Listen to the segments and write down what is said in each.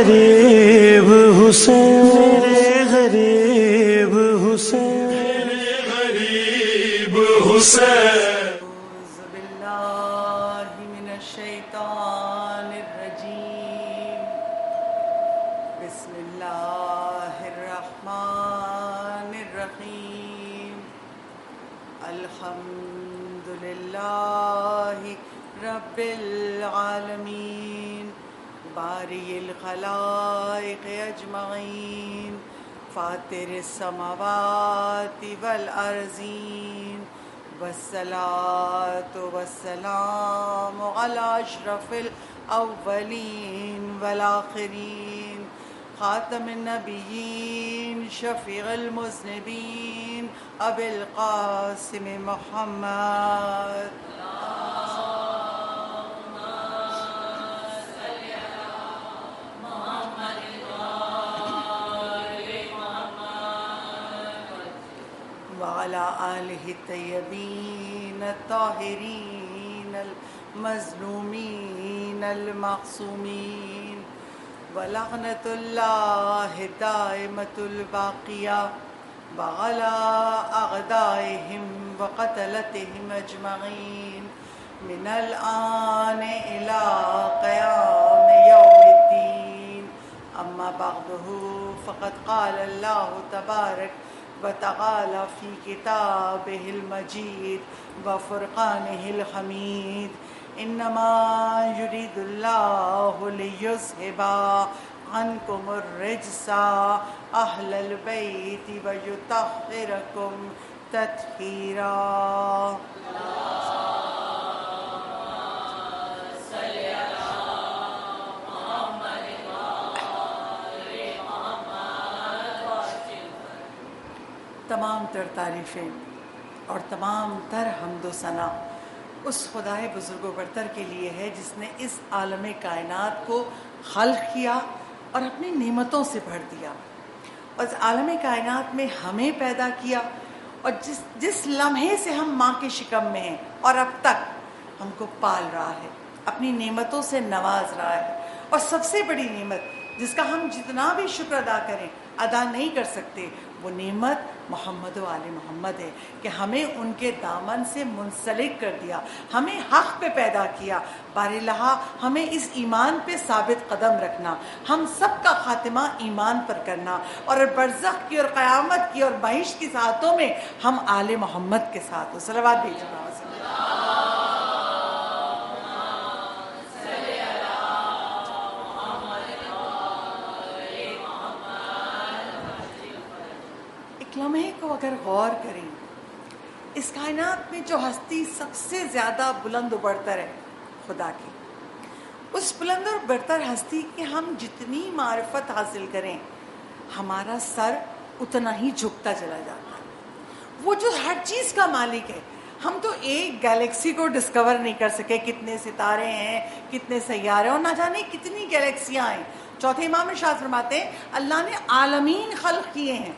غریب حسین، میرے غریب حسین، میرے غریب حسین۔ اعوذ باللہ من الشیطان الرجیم، بسم اللہ الرحمن الرحیم، الحمد للہ رب العالمین، باری الخلائق اجمعین، فاطر السماوات والارضین، والصلاة والسلام على اشرف الاولین والآخرین، خاتم النبیین، شفیع المذنبین، ابی القاسم محمد۔ وعلى آلہ الطیبین الطاہرین المظلومین المعصومین، ولعنۃ اللہ دائمۃ الباقیہ وعلى اعدائہم وقتلتہم اجمعین، من الآن إلى قیام یوم الدین۔ اما بعد فقد قال اللہ تبارک وتعالى في كتابه المجيد وفرقانه الحميد، إنما يريد الله ليذهب عنكم الرجس أهل البيت ويطهركم تطهيرا۔ تمام تر تعریفیں اور تمام تر حمد و ثنا اس خدائے بزرگ و برتر کے لیے ہے جس نے اس عالم کائنات کو خلق کیا اور اپنی نعمتوں سے بھر دیا، اور اس عالم کائنات میں ہمیں پیدا کیا، اور جس لمحے سے ہم ماں کے شکم میں ہیں اور اب تک ہم کو پال رہا ہے، اپنی نعمتوں سے نواز رہا ہے، اور سب سے بڑی نعمت جس کا ہم جتنا بھی شکر ادا کریں ادا نہیں کر سکتے، وہ نعمت محمد و آل محمد ہے کہ ہمیں ان کے دامن سے منسلک کر دیا، ہمیں حق پہ پیدا کیا۔ باراللہ ہمیں اس ایمان پہ ثابت قدم رکھنا، ہم سب کا خاتمہ ایمان پر کرنا، اور برزخ کی اور قیامت کی اور بہشت کی ساعتوں میں ہم آل محمد کے ساتھ ہو۔ صلوات بھیجنا۔ لمحے کو اگر غور کریں، اس کائنات میں جو ہستی سب سے زیادہ بلند و برتر ہے خدا کی، اس بلند و برتر ہستی کی ہم جتنی معرفت حاصل کریں ہمارا سر اتنا ہی جھکتا چلا جاتا ہے۔ وہ جو ہر چیز کا مالک ہے، ہم تو ایک گیلیکسی کو ڈسکور نہیں کر سکے، کتنے ستارے ہیں، کتنے سیارے، اور نہ جانے کتنی گیلیکسیاں ہیں۔ چوتھے امام ارشاد فرماتے ہیں اللہ نے عالمین خلق کیے ہیں،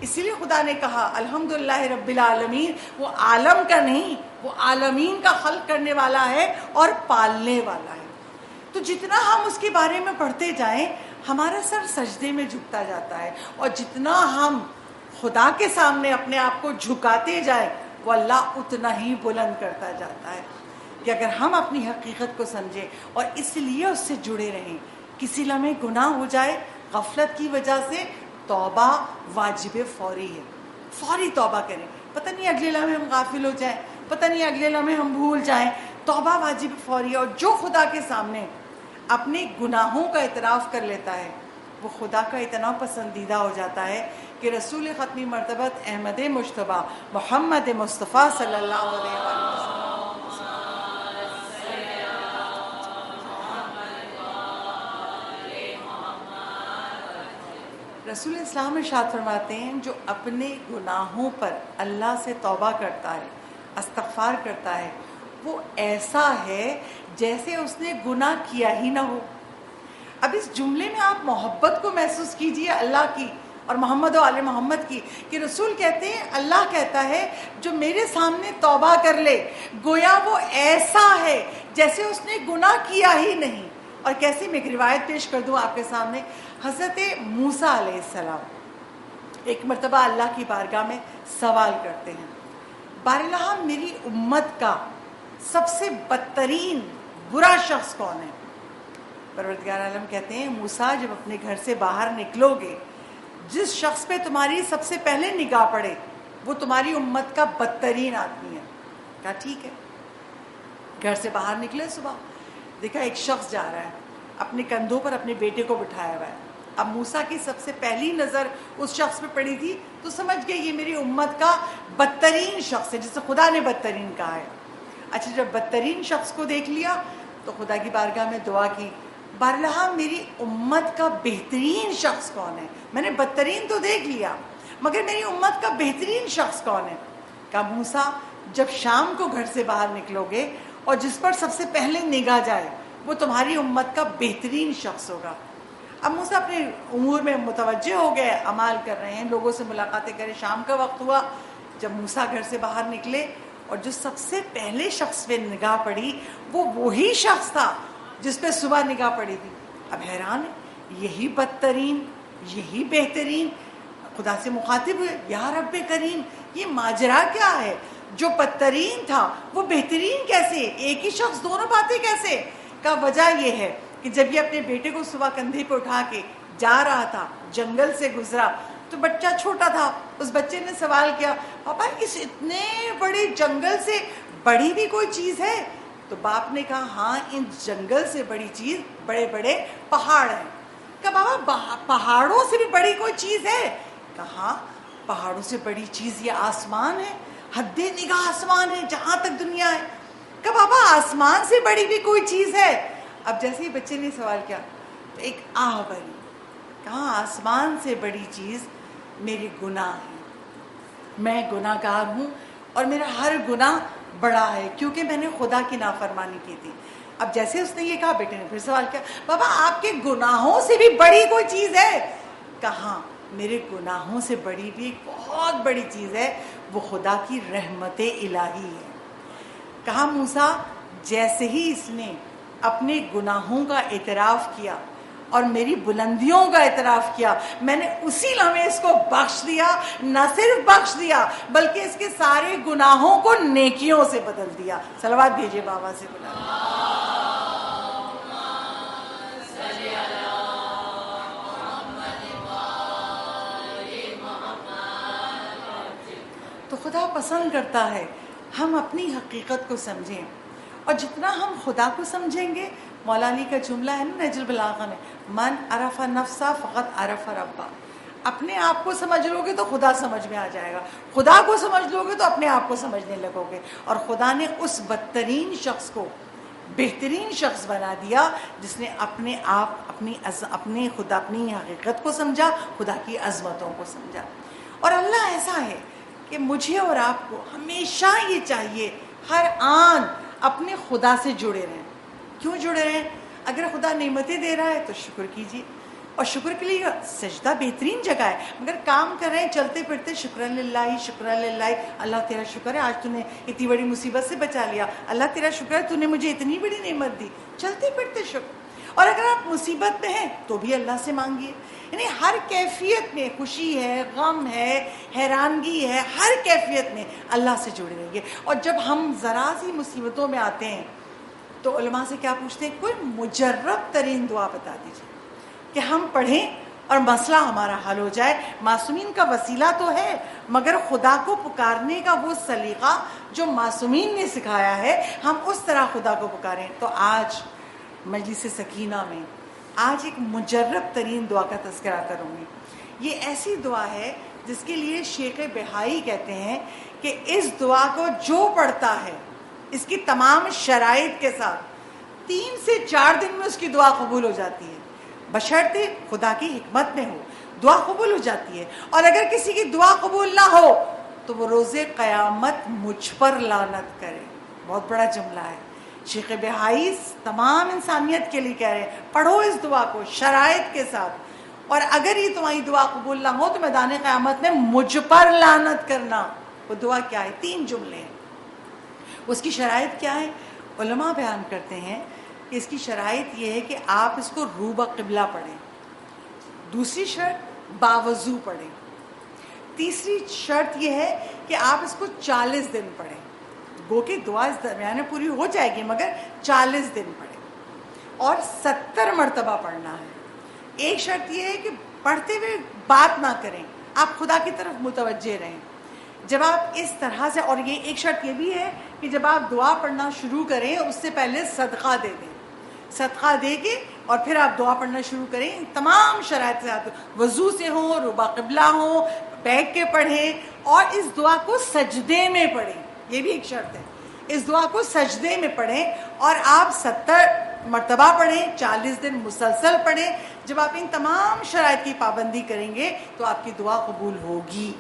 اسی لیے خدا نے کہا الحمدللہ رب العالمین، وہ عالم کا نہیں، وہ عالمین کا خلق کرنے والا ہے اور پالنے والا ہے۔ تو جتنا ہم اس کے بارے میں پڑھتے جائیں ہمارا سر سجدے میں جھکتا جاتا ہے، اور جتنا ہم خدا کے سامنے اپنے آپ کو جھکاتے جائیں وہ اللہ اتنا ہی بلند کرتا جاتا ہے۔ کہ اگر ہم اپنی حقیقت کو سمجھیں اور اس لیے اس سے جڑے رہیں، کسی لمحے گناہ ہو جائے غفلت کی وجہ سے، توبہ واجب فوری ہے، فوری توبہ کریں۔ پتہ نہیں اگلے لمحے ہم غافل ہو جائیں، پتہ نہیں اگلے لمحے ہم بھول جائیں، توبہ واجب فوری ہے۔ اور جو خدا کے سامنے اپنے گناہوں کا اعتراف کر لیتا ہے وہ خدا کا اتنا پسندیدہ ہو جاتا ہے کہ رسول ختمی مرتبت احمد مجتبیٰ محمد مصطفیٰ صلی اللہ علیہ وسلم رسول اسلام ارشاد فرماتے ہیں جو اپنے گناہوں پر اللہ سے توبہ کرتا ہے، استغفار کرتا ہے، وہ ایسا ہے جیسے اس نے گناہ کیا ہی نہ ہو۔ اب اس جملے میں آپ محبت کو محسوس کیجئے اللہ کی اور محمد و آل محمد کی، کہ رسول کہتے ہیں اللہ کہتا ہے جو میرے سامنے توبہ کر لے گویا وہ ایسا ہے جیسے اس نے گناہ کیا ہی نہیں۔ اور کیسی میں ایک روایت پیش کر دوں آپ کے سامنے. حضرت موسیٰ علیہ السلام ایک مرتبہ اللہ کی بارگاہ میں سوال کرتے ہیں, باراللہ میری امت کا سب سے بدترین برا شخص کون ہے؟ پروردگار عالم کہتے ہیں موسیٰ جب اپنے گھر سے باہر نکلو گے, جس شخص پہ تمہاری سب سے پہلے نگاہ پڑے وہ تمہاری امت کا بدترین آدمی ہے. کہا ٹھیک ہے. گھر سے باہر نکلے صبح, دیکھا ایک شخص جا رہا ہے, اپنے کندھوں پر اپنے بیٹے کو بٹھایا ہوا ہے. اب موسیٰ کی سب سے پہلی نظر اس شخص پہ پڑی تھی تو سمجھ گئے یہ میری امت کا بدترین شخص ہے, جسے خدا نے بدترین کہا ہے. اچھا جب بدترین شخص کو دیکھ لیا تو خدا کی بارگاہ میں دعا کی, باراللہ میری امت کا بہترین شخص کون ہے؟ میں نے بدترین تو دیکھ لیا مگر میری امت کا بہترین شخص کون ہے؟ کہا موسیٰ جب شام کو گھر سے باہر نکلو گے اور جس پر سب سے پہلے نگاہ جائے وہ تمہاری امت کا بہترین شخص ہوگا. اب موسیٰ اپنے امور میں متوجہ ہو گئے, اعمال کر رہے ہیں, لوگوں سے ملاقاتیں کریں. شام کا وقت ہوا, جب موسیٰ گھر سے باہر نکلے اور جو سب سے پہلے شخص پہ نگاہ پڑی وہ وہی شخص تھا جس پہ صبح نگاہ پڑی تھی. اب حیران ہے, یہی بدترین, یہی بہترین. خدا سے مخاطب ہوئے, یا رب کریم یہ ماجرا کیا ہے؟ جو بدترین تھا وہ بہترین کیسے؟ ایک ہی شخص دونوں باتیں کیسے؟ کا وجہ یہ ہے کہ جب یہ اپنے بیٹے کو صبح کندھے پہ اٹھا کے جا رہا تھا, جنگل سے گزرا تو بچہ چھوٹا تھا. اس بچے نے سوال کیا, پاپا اس اتنے بڑے جنگل سے بڑی بھی کوئی چیز ہے؟ تو باپ نے کہا ہاں ان جنگل سے بڑی چیز بڑے بڑے پہاڑ ہیں. کہا بابا پہاڑوں سے بھی بڑی کوئی چیز ہے؟ کہا پہاڑوں سے بڑی چیز یہ آسمان ہے, حد نگاہ آسمان ہے جہاں تک دنیا ہے. کہا بابا آسمان سے بڑی بھی کوئی چیز ہے؟ اب جیسے ہی بچے نے سوال کیا تو ایک آہ بھری, کہا آسمان سے بڑی چیز میرے گناہ ہیں, میں گناہ گار ہوں اور میرا ہر گناہ بڑا ہے کیونکہ میں نے خدا کی نافرمانی کی تھی. اب جیسے اس نے یہ کہا, بیٹے نے پھر سوال کیا, بابا آپ کے گناہوں سے بھی بڑی کوئی چیز ہے؟ کہاں میرے گناہوں سے بڑی بھی ایک بہت بڑی چیز ہے, وہ خدا کی رحمت الہی ہے. کہا موسیٰ جیسے ہی اس نے اپنے گناہوں کا اعتراف کیا اور میری بلندیوں کا اعتراف کیا, میں نے اسی لمحے اس کو بخش دیا. نہ صرف بخش دیا بلکہ اس کے سارے گناہوں کو نیکیوں سے بدل دیا. صلوات بھیجیے بابا سے بلا. تو خدا پسند کرتا ہے ہم اپنی حقیقت کو سمجھیں, اور جتنا ہم خدا کو سمجھیں گے, مولا علی کا جملہ ہے نا نہج البلاغہ میں, من عرف نفسہ فقط عرف ربہ. اپنے آپ کو سمجھ لو گے تو خدا سمجھ میں آ جائے گا, خدا کو سمجھ لو گے تو اپنے آپ کو سمجھنے لگو گے. اور خدا نے اس بدترین شخص کو بہترین شخص بنا دیا جس نے اپنے آپ اپنے خدا اپنی حقیقت کو سمجھا, خدا کی عظمتوں کو سمجھا. اور اللہ ایسا ہے کہ مجھے اور آپ کو ہمیشہ یہ چاہیے ہر آن اپنے خدا سے جڑے رہیں. کیوں جڑے رہیں؟ اگر خدا نعمتیں دے رہا ہے تو شکر کیجیے, اور شکر کے لیے سجدہ بہترین جگہ ہے. مگر کام کر رہے ہیں چلتے پھرتے, شکر للہ شکر للہ, اللہ تیرا شکر ہے آج تو نے اتنی بڑی مصیبت سے بچا لیا, اللہ تیرا شکر ہے تو نے مجھے اتنی بڑی نعمت دی, چلتے پھرتے شکر. اور اگر آپ مصیبت میں ہیں تو بھی اللہ سے مانگیے. یعنی ہر کیفیت میں, خوشی ہے, غم ہے, حیرانگی ہے, ہر کیفیت میں اللہ سے جڑے رہیے. اور جب ہم ذرا سی مصیبتوں میں آتے ہیں تو علماء سے کیا پوچھتے ہیں, کوئی مجرب ترین دعا بتا دیجیے کہ ہم پڑھیں اور مسئلہ ہمارا حل ہو جائے. معصومین کا وسیلہ تو ہے مگر خدا کو پکارنے کا وہ سلیقہ جو معصومین نے سکھایا ہے, ہم اس طرح خدا کو پکاریں. تو آج مجلس سکینہ میں آج ایک مجرب ترین دعا کا تذکرہ کروں گی. یہ ایسی دعا ہے جس کے لیے شیخ بہائی کہتے ہیں کہ اس دعا کو جو پڑھتا ہے اس کی تمام شرائط کے ساتھ 3 سے 4 دن میں اس کی دعا قبول ہو جاتی ہے, بشرطے خدا کی حکمت میں ہو. دعا قبول ہو جاتی ہے. اور اگر کسی کی دعا قبول نہ ہو تو وہ روز قیامت مجھ پر لعنت کرے. بہت بڑا جملہ ہے. شیخ بہائی تمام انسانیت کے لیے کہہ رہے ہیں پڑھو اس دعا کو شرائط کے ساتھ, اور اگر یہ تمہاری دعا قبول نہ ہو تو میدان قیامت میں مجھ پر لعنت کرنا. وہ دعا کیا ہے؟ 3 جملے ہیں. اس کی شرائط کیا ہے؟ علماء بیان کرتے ہیں کہ اس کی شرائط یہ ہے کہ آپ اس کو روبہ قبلہ پڑھیں. دوسری شرط باوضو پڑھیں. تیسری شرط یہ ہے کہ آپ اس کو 40 دن پڑھیں. گو کہ دعا اس درمیان میں پوری ہو جائے گی مگر 40 دن پڑھیں اور 70 مرتبہ پڑھنا ہے. ایک شرط یہ ہے کہ پڑھتے ہوئے بات نہ کریں, آپ خدا کی طرف متوجہ رہیں. جب آپ اس طرح سے, اور یہ ایک شرط یہ بھی ہے کہ جب آپ دعا پڑھنا شروع کریں اس سے پہلے صدقہ دے دیں. صدقہ دے کے اور پھر آپ دعا پڑھنا شروع کریں. ان تمام شرائط سے آپ وضو سے ہوں, ربا قبلہ ہوں, بیٹھ کے پڑھیں, اور اس دعا کو سجدے میں پڑھیں. یہ بھی ایک شرط ہے, اس دعا کو سجدے میں پڑھیں اور آپ 70 مرتبہ پڑھیں, 40 دن مسلسل پڑھیں. جب آپ ان تمام شرائط کی پابندی کریں گے تو آپ کی دعا قبول ہوگی.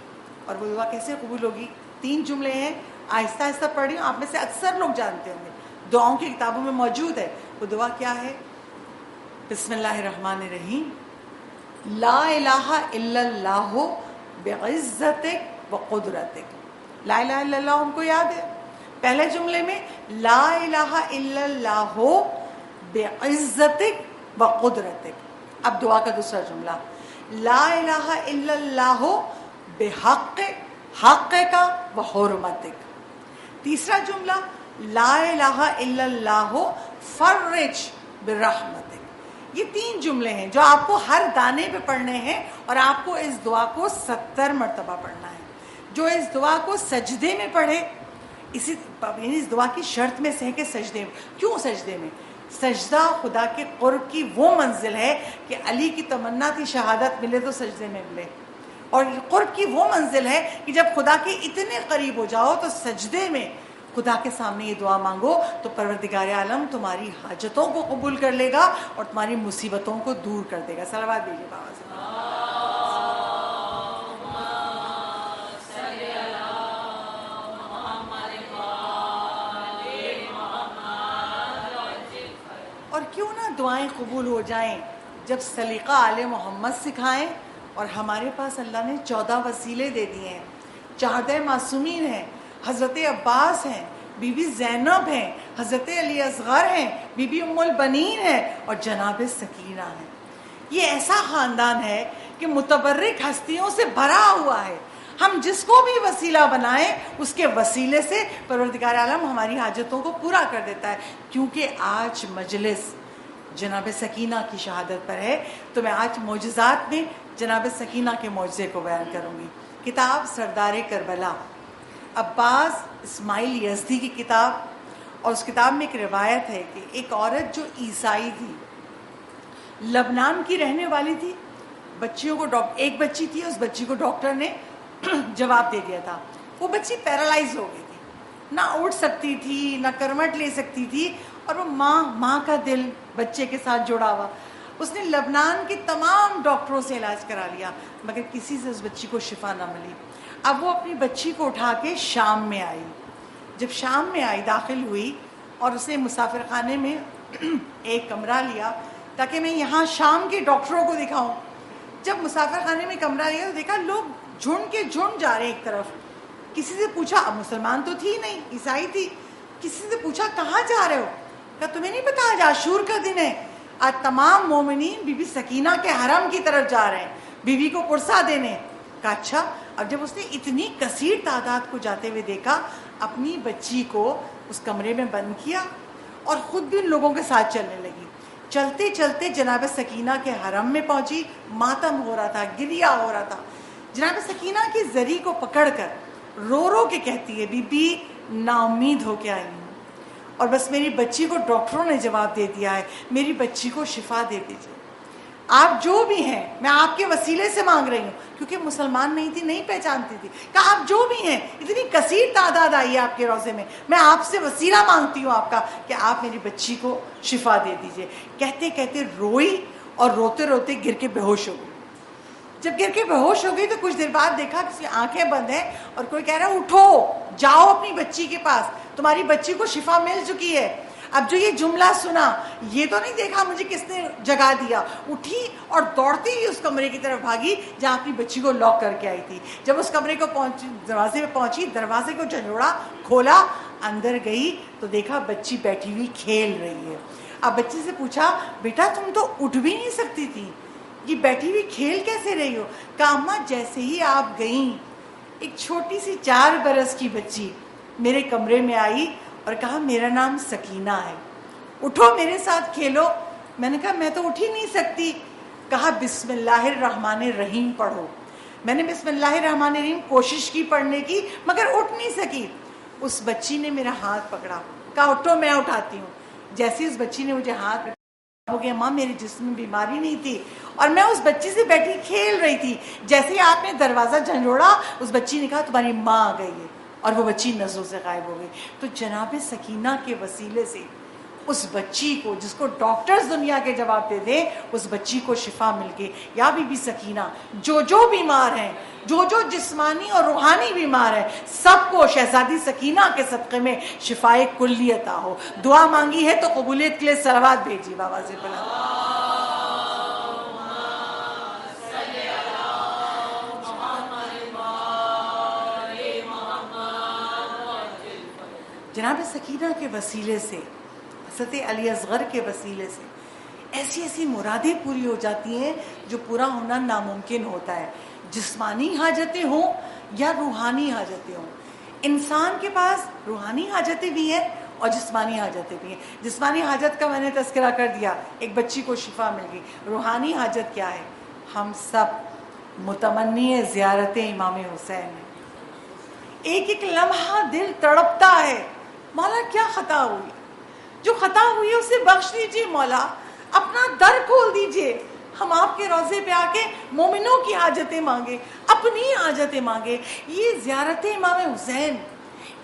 اور وہ دعا کیسے قبول ہوگی؟ 3 جملے ہیں, آہستہ آہستہ پڑھ رہی ہوں, آپ میں سے اکثر لوگ جانتے ہوں گے, دعاؤں کی کتابوں میں موجود ہے. وہ دعا کیا ہے؟ بسم اللہ الرحمن الرحیم, لا الہ الا اللہ بعزتک و قدرتک. لا الہ الا اللہ ہم کو یاد ہے, پہلے جملے میں لا الہ الا اللہ بعزتک و قدرتک. اب دعا کا دوسرا جملہ, لا الہ الا اللہ بحق حقک و حرمتک. تیسرا جملہ لا الہ الا اللہ فرج برحمتک. یہ 3 جملے ہیں جو آپ کو ہر دانے پہ پڑھنے ہیں, اور آپ کو اس دعا کو 70 مرتبہ پڑھنا ہے. جو اس دعا کو سجدے میں پڑھے, یعنی اس دعا کی شرط میں سے ہے کہ سجدے میں. کیوں سجدے میں؟ سجدہ خدا کے قرب کی وہ منزل ہے کہ علی کی تمنا تھی شہادت ملے تو سجدے میں ملے, اور قرب کی وہ منزل ہے کہ جب خدا کے اتنے قریب ہو جاؤ تو سجدے میں خدا کے سامنے یہ دعا مانگو تو پروردگار عالم تمہاری حاجتوں کو قبول کر لے گا اور تمہاری مصیبتوں کو دور کر دے گا. صلوات دیجیے بابا سے. اور کیوں نہ دعائیں قبول ہو جائیں جب سلیقہ آل محمد سکھائیں. اور ہمارے پاس اللہ نے 14 وسیلے دے دیے ہیں. 14 معصومین ہیں, حضرت عباس ہیں, بی بی زینب ہیں, حضرت علی اصغر ہیں, بی بی ام البنین ہیں, اور جناب سکینہ ہیں. یہ ایسا خاندان ہے کہ متبرک ہستیوں سے بھرا ہوا ہے. ہم جس کو بھی وسیلہ بنائیں اس کے وسیلے سے پروردگار عالم ہماری حاجتوں کو پورا کر دیتا ہے. کیونکہ آج مجلس جناب سکینہ کی شہادت پر ہے تو میں آج معجزات میں جناب سکینہ کے معجزے کو بیان کروں گی. کتاب سردار کربلا, عباس اسماعیل یزدی کی کتاب. اور اس کتاب میں ایک روایت ہے کہ ایک عورت جو عیسائی تھی, لبنان کی رہنے والی تھی, بچیوں کو ایک بچی تھی, اس بچی کو ڈاکٹر نے جواب دے دیا تھا. وہ بچی پیرالائز ہو گئی تھی, نہ اٹھ سکتی تھی نہ کرمٹ لے سکتی تھی, اور وہ ماں کا دل بچے کے ساتھ جڑا ہوا. اس نے لبنان کے تمام ڈاکٹروں سے علاج کرا لیا مگر کسی سے اس بچی کو شفا نہ ملی. اب وہ اپنی بچی کو اٹھا کے شام میں آئی. جب شام میں آئی, داخل ہوئی, اور اس نے مسافر خانے میں ایک کمرہ لیا تاکہ میں یہاں شام کے ڈاکٹروں کو دکھاؤں. جب مسافر خانے میں کمرہ لیا تو دیکھا لوگ جھنڈ کے جھنڈ جا رہے ایک طرف. کسی سے پوچھا, اب مسلمان تو تھی نہیں, عیسائی تھی, کسی سے پوچھا کہاں جا رہے ہو؟ کہا تمہیں نہیں پتا آج عاشور کا دن ہے, آج تمام مومنین بی بی سکینہ کے حرم کی طرف جا رہے ہیں بیوی کو پرسا دینے. کہا اچھا. اب جب اس نے اتنی کثیر تعداد کو جاتے ہوئے دیکھا, اپنی بچی کو اس کمرے میں بند کیا اور خود بھی ان لوگوں کے ساتھ چلنے لگی. چلتے چلتے جناب سکینہ کے حرم میں پہنچی. ماتم ہو رہا تھا, گریا ہو رہا تھا. جناب سکینہ کی زری کو پکڑ کر رو رو کے کہتی ہے, بی بی نا امید ہو کے آئی ہوں, اور بس میری بچی کو ڈاکٹروں نے جواب دے دیا ہے, میری بچی کو شفا دے دیجیے. آپ جو بھی ہیں, میں آپ کے وسیلے سے مانگ رہی ہوں, کیونکہ مسلمان نہیں تھی, نہیں پہچانتی تھی. کہا آپ جو بھی ہیں, اتنی کثیر تعداد آئی ہے آپ کے روضے میں, میں آپ سے وسیلہ مانگتی ہوں آپ کا کہ آپ میری بچی کو شفا دے دیجیے. کہتے کہتے روئی اور روتے روتے گر کے بے ہوش ہو گئی. جب گر کے بے ہوش ہو گئی تو کچھ دیر بعد دیکھا کسی آنکھیں بند ہیں اور کوئی کہہ رہا ہے اٹھو, جاؤ اپنی بچی کے پاس, تمہاری بچی کو شفا مل چکی ہے. اب جو یہ جملہ سنا, یہ تو نہیں دیکھا مجھے کس نے جگا دیا, اٹھی اور دوڑتی ہی اس کمرے کی طرف بھاگی جہاں اپنی بچی کو لاک کر کے آئی تھی. جب اس کمرے کو پہنچی, دروازے پہ پہنچی, دروازے کو جھنجھوڑا, کھولا, اندر گئی تو دیکھا بچی بیٹھی ہوئی کھیل رہی ہے. اب بچی سے پوچھا بیٹا تم تو اٹھ بھی نہیں سکتی تھی، یہ بیٹھی ہوئی کھیل کیسے رہی ہو؟ کہا اماں جیسے ہی آپ گئیں ایک چھوٹی سی 4 برس کی بچی میرے کمرے میں آئی اور کہا میرا نام سکینہ ہے، اٹھو میرے ساتھ کھیلو۔ میں نے کہا میں تو اٹھ ہی نہیں سکتی۔ کہا بسم اللہ الرحمن الرحیم پڑھو۔ میں نے بسم اللہ الرحمن الرحیم کوشش کی پڑھنے کی مگر اٹھ نہیں سکی۔ اس بچی نے میرا ہاتھ پکڑا، کہا اٹھو میں اٹھاتی ہوں۔ جیسے اس بچی نے مجھے ہاتھ ہو گیا ماں میرے جسم میں بیماری نہیں تھی اور میں اس بچی سے بیٹھی کھیل رہی تھی، جیسے ہی آپ نے دروازہ جھنجھوڑا اس بچی نے کہا تمہاری ماں آ گئی ہے، اور وہ بچی نظروں سے غائب ہو گئی۔ تو جناب سکینہ کے وسیلے سے اس بچی کو، جس کو ڈاکٹرز دنیا کے جواب دے دیں، اس بچی کو شفا مل گئی۔ یا بی بی سکینہ جو بیمار ہیں، جو جسمانی اور روحانی بیمار ہیں، سب کو شہزادی سکینہ کے صدقے میں شفائے کلی عطا ہو۔ دعا مانگی ہے تو قبولیت کے لیے صلوات بھیجی بابا سے بلند۔ جناب سکینہ کے وسیلے سے، حضرت علی اصغر کے وسیلے سے ایسی ایسی مرادیں پوری ہو جاتی ہیں جو پورا ہونا ناممکن ہوتا ہے، جسمانی حاجتیں ہوں یا روحانی حاجتیں ہوں۔ انسان کے پاس روحانی حاجتیں بھی ہیں اور جسمانی حاجتیں بھی ہیں۔ جسمانی حاجت کا میں نے تذکرہ کر دیا، ایک بچی کو شفا مل گئی۔ روحانی حاجت کیا ہے؟ ہم سب متمنی زیارت امام حسین ہیں۔ ایک ایک لمحہ دل تڑپتا ہے مولا کیا خطا ہوئی، جو خطا ہوئی ہے اسے بخش دیجیے مولا، اپنا در کھول دیجیے، ہم آپ کے روضے پہ آ کے مومنوں کی حاجتیں مانگے، اپنی حاجتیں مانگے۔ یہ زیارت امام حسین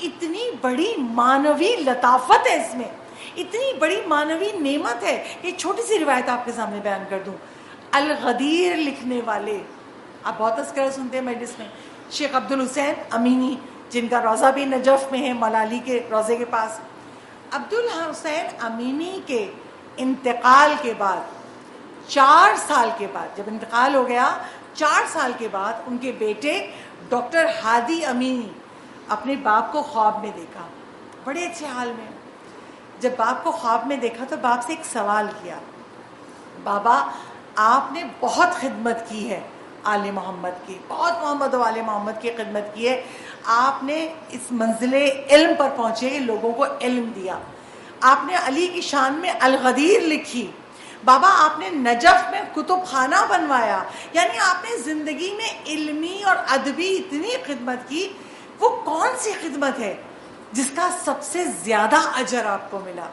اتنی بڑی معنوی لطافت ہے، اس میں اتنی بڑی معنوی نعمت ہے کہ چھوٹی سی روایت آپ کے سامنے بیان کر دوں۔ الغدیر لکھنے والے، آپ بہت تذکرہ سنتے ہیں مجلس میں، شیخ عبدالحسین امینی، جن کا روضہ بھی نجف میں ہے، مولا علی کے روضے کے پاس۔ عبدالحسین امینی کے انتقال کے بعد 4 سال کے بعد، جب انتقال ہو گیا 4 سال کے بعد، ان کے بیٹے ڈاکٹر ہادی امینی اپنے باپ کو خواب میں دیکھا، بڑے اچھے حال میں۔ جب باپ کو خواب میں دیکھا تو باپ سے ایک سوال کیا، بابا آپ نے بہت خدمت کی ہے آل محمد کی، بہت محمد و آل محمد کی خدمت کی ہے، آپ نے اس منزل علم پر پہنچے، لوگوں کو علم دیا، آپ نے علی کی شان میں الغدیر لکھی، بابا آپ نے نجف میں کتب خانہ بنوایا، یعنی آپ نے زندگی میں علمی اور ادبی اتنی خدمت کی، وہ کون سی خدمت ہے جس کا سب سے زیادہ اجر آپ کو ملا؟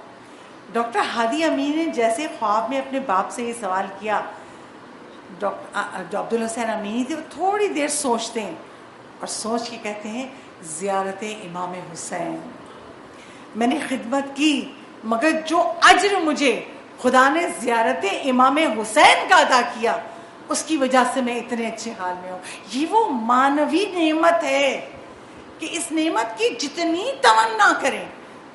ڈاکٹر ہادی امین نے جیسے خواب میں اپنے باپ سے یہ سوال کیا، ڈاکٹر عبدالحسین امینی تھے، وہ تھوڑی دیر سوچتے ہیں اور سوچ کے کہتے ہیں زیارت امام حسین، میں نے خدمت کی مگر جو اجر مجھے خدا نے زیارت امام حسین کا عطا کیا اس کی وجہ سے میں اتنے اچھے حال میں ہوں۔ یہ وہ معنوی نعمت ہے کہ اس نعمت کی جتنی تمنا کریں،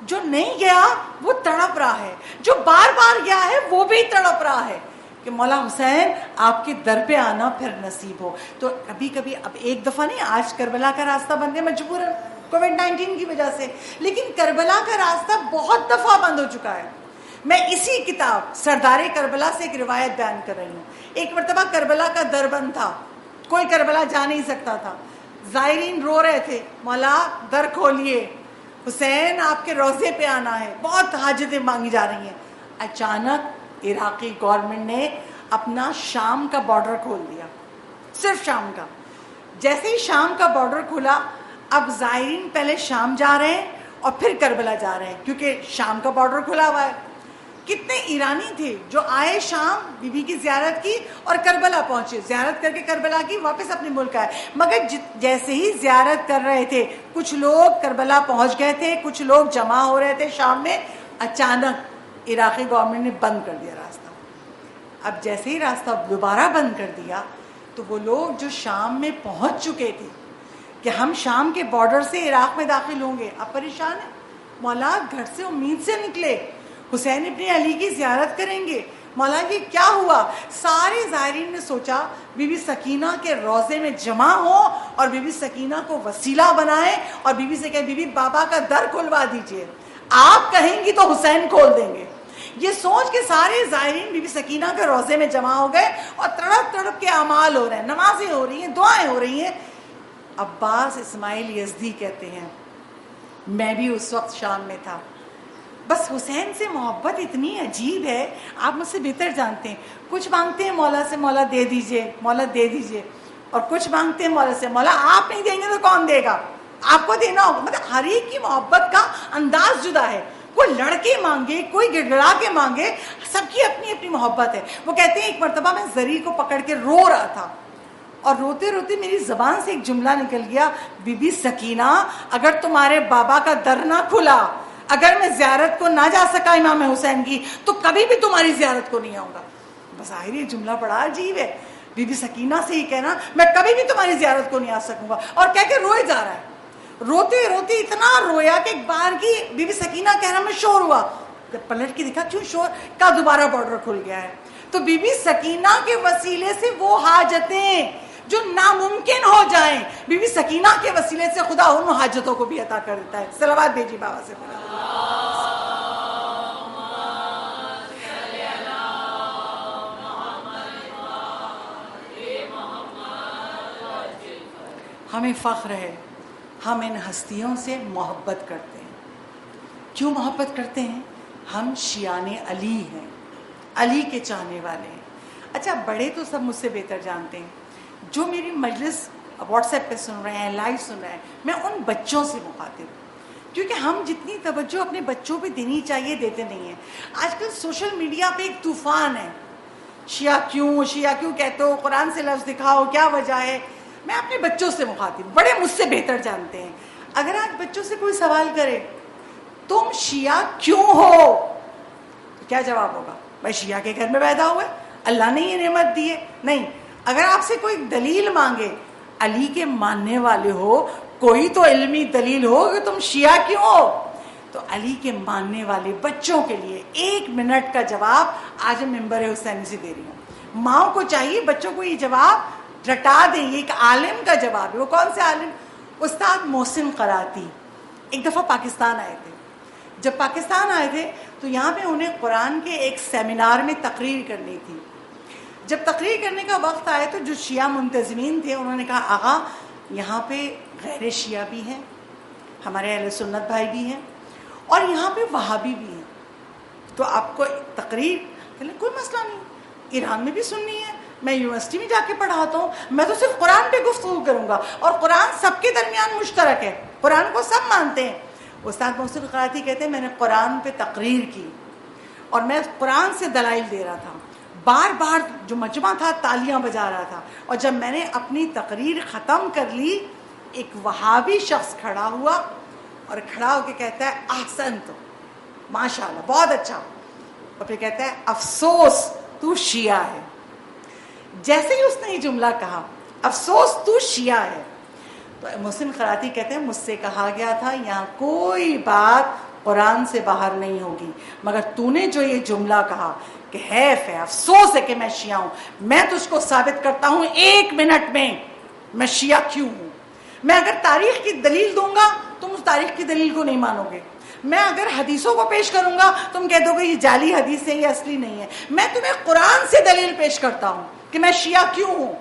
جو نہیں گیا وہ تڑپ رہا ہے، جو بار بار گیا ہے وہ بھی تڑپ رہا ہے کہ مولا حسین آپ کے در پہ آنا پھر نصیب ہو۔ تو کبھی کبھی، اب ایک دفعہ نہیں، آج کربلا کا راستہ بندے مجبوراً کووڈ-19 کی وجہ سے، لیکن کربلا کا راستہ بہت دفعہ بند ہو چکا ہے۔ میں اسی کتاب سردار کربلا سے ایک روایت بیان کر رہی ہوں۔ ایک مرتبہ کربلا کا در بند تھا، کوئی کربلا جا نہیں سکتا تھا، زائرین رو رہے تھے مولا در کھولیے، حسین آپ کے روضے پہ آنا ہے، بہت حاجتیں مانگی جا رہی ہیں۔ اچانک عراقی گورنمنٹ نے اپنا شام کا بارڈر کھول دیا، صرف شام کا۔ جیسے ہی شام کا بارڈر کھلا، اب زائرین پہلے شام جا رہے ہیں اور پھر کربلا جا رہے ہیں، کیونکہ شام کا بارڈر کھلا ہوا ہے۔ کتنے ایرانی تھے جو آئے شام، بی بی کی زیارت کی اور کربلا پہنچے، زیارت کر کے کربلا کی، واپس اپنے ملک آئے، مگر جیسے ہی زیارت کر رہے تھے کچھ لوگ کربلا پہنچ گئے تھے، کچھ لوگ جمع ہو رہے تھے شام میں، اچانک عراقی گورنمنٹ نے بند کر دیا راستہ۔ اب جیسے ہی راستہ دوبارہ بند کر دیا تو وہ لوگ جو شام میں پہنچ چکے تھے کہ ہم شام کے بارڈر سے عراق میں داخل ہوں گے، اب پریشان ہیں، مولا گھر سے امید سے نکلے، حسین ابن علی کی زیارت کریں گے، مولا یہ کیا ہوا؟ سارے زائرین نے سوچا بی بی سکینہ کے روضے میں جمع ہوں اور بی بی سکینہ کو وسیلہ بنائیں اور بی بی سے کہیں بی بی بابا کا در کھلوا دیجئے، آپ کہیں گی تو حسین کھول دیں گے۔ یہ سوچ کے سارے زائرین بی بی سکینہ کے روضے میں جمع ہو گئے اور تڑپ تڑپ کے اعمال ہو رہے ہیں, نمازیں ہو رہی ہیں, دعائیں ہو رہی ہیں. عباس اسماعیل یزدی کہتے ہیں میں بھی اس وقت شام میں تھا. بس حسین سے محبت اتنی عجیب ہے, آپ مجھ سے بہتر جانتے ہیں. کچھ مانگتے ہیں مولا سے, مولا دے دیجئے, مولا دے دیجئے, اور کچھ مانگتے ہیں مولا سے, مولا آپ نہیں دیں گے تو کون دے گا, آپ کو دینا ہوگا. مطلب ہر ایک کی محبت کا انداز جدا ہے. کوئی لڑ کے مانگے, کوئی گڑگڑا کے مانگے, سب کی اپنی اپنی محبت ہے. وہ کہتے ہیں ایک مرتبہ میں زری کو پکڑ کے رو رہا تھا اور روتے روتے میری زبان سے ایک جملہ نکل گیا, بی بی سکینہ اگر تمہارے بابا کا در نہ کھلا, اگر میں زیارت کو نہ جا سکا امام حسین کی, تو کبھی بھی تمہاری زیارت کو نہیں آؤں گا. بظاہر یہ جملہ بڑا عجیب ہے, بی بی سکینہ سے ہی کہنا میں کبھی بھی تمہاری زیارت کو نہیں آ سکوں گا, اور کہہ کے روئے جا رہا ہے. روتے روتے اتنا رویا کہ ایک بار کی بی بی سکینہ کہنا میں شور ہوا. جب پلٹ کے دیکھا کیوں شور, کا دوبارہ بارڈر کھل گیا ہے. تو بی بی سکینہ کے وسیلے سے وہ حاجتیں جو ناممکن ہو جائیں, بی بی سکینہ کے وسیلے سے خدا ان حاجتوں کو بھی عطا کر دیتا ہے. صلوات بھیجی بابا سے. ہمیں فخر ہے, ہم ان ہستیوں سے محبت کرتے ہیں. کیوں محبت کرتے ہیں؟ ہم شیعان علی ہیں, علی کے چاہنے والے ہیں. اچھا بڑے تو سب مجھ سے بہتر جانتے ہیں, جو میری مجلس واٹس ایپ پہ سن رہے ہیں, لائیو سن رہے ہیں, میں ان بچوں سے مخاطب ہوں, کیونکہ ہم جتنی توجہ اپنے بچوں پہ دینی چاہیے دیتے نہیں ہیں. آج کل سوشل میڈیا پہ ایک طوفان ہے, شیعہ کیوں کہتے ہو, قرآن سے لفظ دکھاؤ, کیا وجہ ہے. میں اپنے بچوں سے مخاطب, بڑے مجھ سے بہتر جانتے ہیں. اگر آج بچوں سے کوئی سوال کرے تم شیعہ کیوں ہو, تو کیا جواب ہوگا؟ بھائی شیعہ کے گھر میں پیدا ہوئے, اللہ نے یہ نعمت دی ہے. نہیں, اگر آپ سے کوئی دلیل مانگے, علی کے ماننے والے ہو, کوئی تو علمی دلیل ہو کہ تم شیعہ کیوں ہو, تو علی کے ماننے والے بچوں کے لیے 1 منٹ کا جواب آج ممبر حسینی سے دے رہی ہوں. ماؤں کو چاہیے بچوں کو یہ جواب رٹا دیں, یہ ایک عالم کا جواب ہے. وہ کون سے عالم؟ استاد محسن قراتی ایک دفعہ پاکستان آئے تھے. جب پاکستان آئے تھے تو یہاں پہ انہیں قرآن کے ایک سیمینار میں تقریر کرنی تھی. جب تقریر کرنے کا وقت آئے تو جو شیعہ منتظمین تھے انہوں نے کہا آغا یہاں پہ غیر شیعہ بھی ہیں, ہمارے اہل سنت بھائی بھی ہیں, اور یہاں پہ وہابی بھی ہیں, تو آپ کو تقریر کوئی مسئلہ نہیں, ایران میں بھی سننی ہے, میں یونیورسٹی میں جا کے پڑھاتا ہوں, میں تو صرف قرآن پہ گفتگو کروں گا, اور قرآن سب کے درمیان مشترک ہے, قرآن کو سب مانتے ہیں. استاد محسن قراتی کہتے ہیں میں نے قرآن پہ تقریر کی اور میں قرآن سے دلائل دے رہا تھا, بار بار جو مجمع تھا تالیاں بجا رہا تھا, اور جب میں نے اپنی تقریر ختم کر لی ایک وہابی شخص کھڑا ہوا اور کھڑا ہو کے کہتا ہے احسن, تو ماشاء اللہ بہت اچھا, اور پھر کہتا ہے افسوس تو شیعہ ہے. جیسے ہی اس نے یہ جملہ کہا افسوس تو شیعہ ہے, تو محسن قراتی کہتے ہیں مجھ سے کہا گیا تھا یہاں کوئی بات قرآن سے باہر نہیں ہوگی, مگر تو نے جو یہ جملہ کہا کہ حیف ہے, افسوس ہے کہ میں شیعہ ہوں, میں تجھ کو ثابت کرتا ہوں 1 منٹ میں شیعہ کیوں ہوں. میں اگر تاریخ کی دلیل دوں گا تم اس تاریخ کی دلیل کو نہیں مانو گے, میں اگر حدیثوں کو پیش کروں گا تم کہہ دو گے یہ جعلی حدیث ہے, یہ اصلی نہیں ہے. میں تمہیں قرآن سے دلیل پیش کرتا ہوں کہ میں شیعہ کیوں ہوں.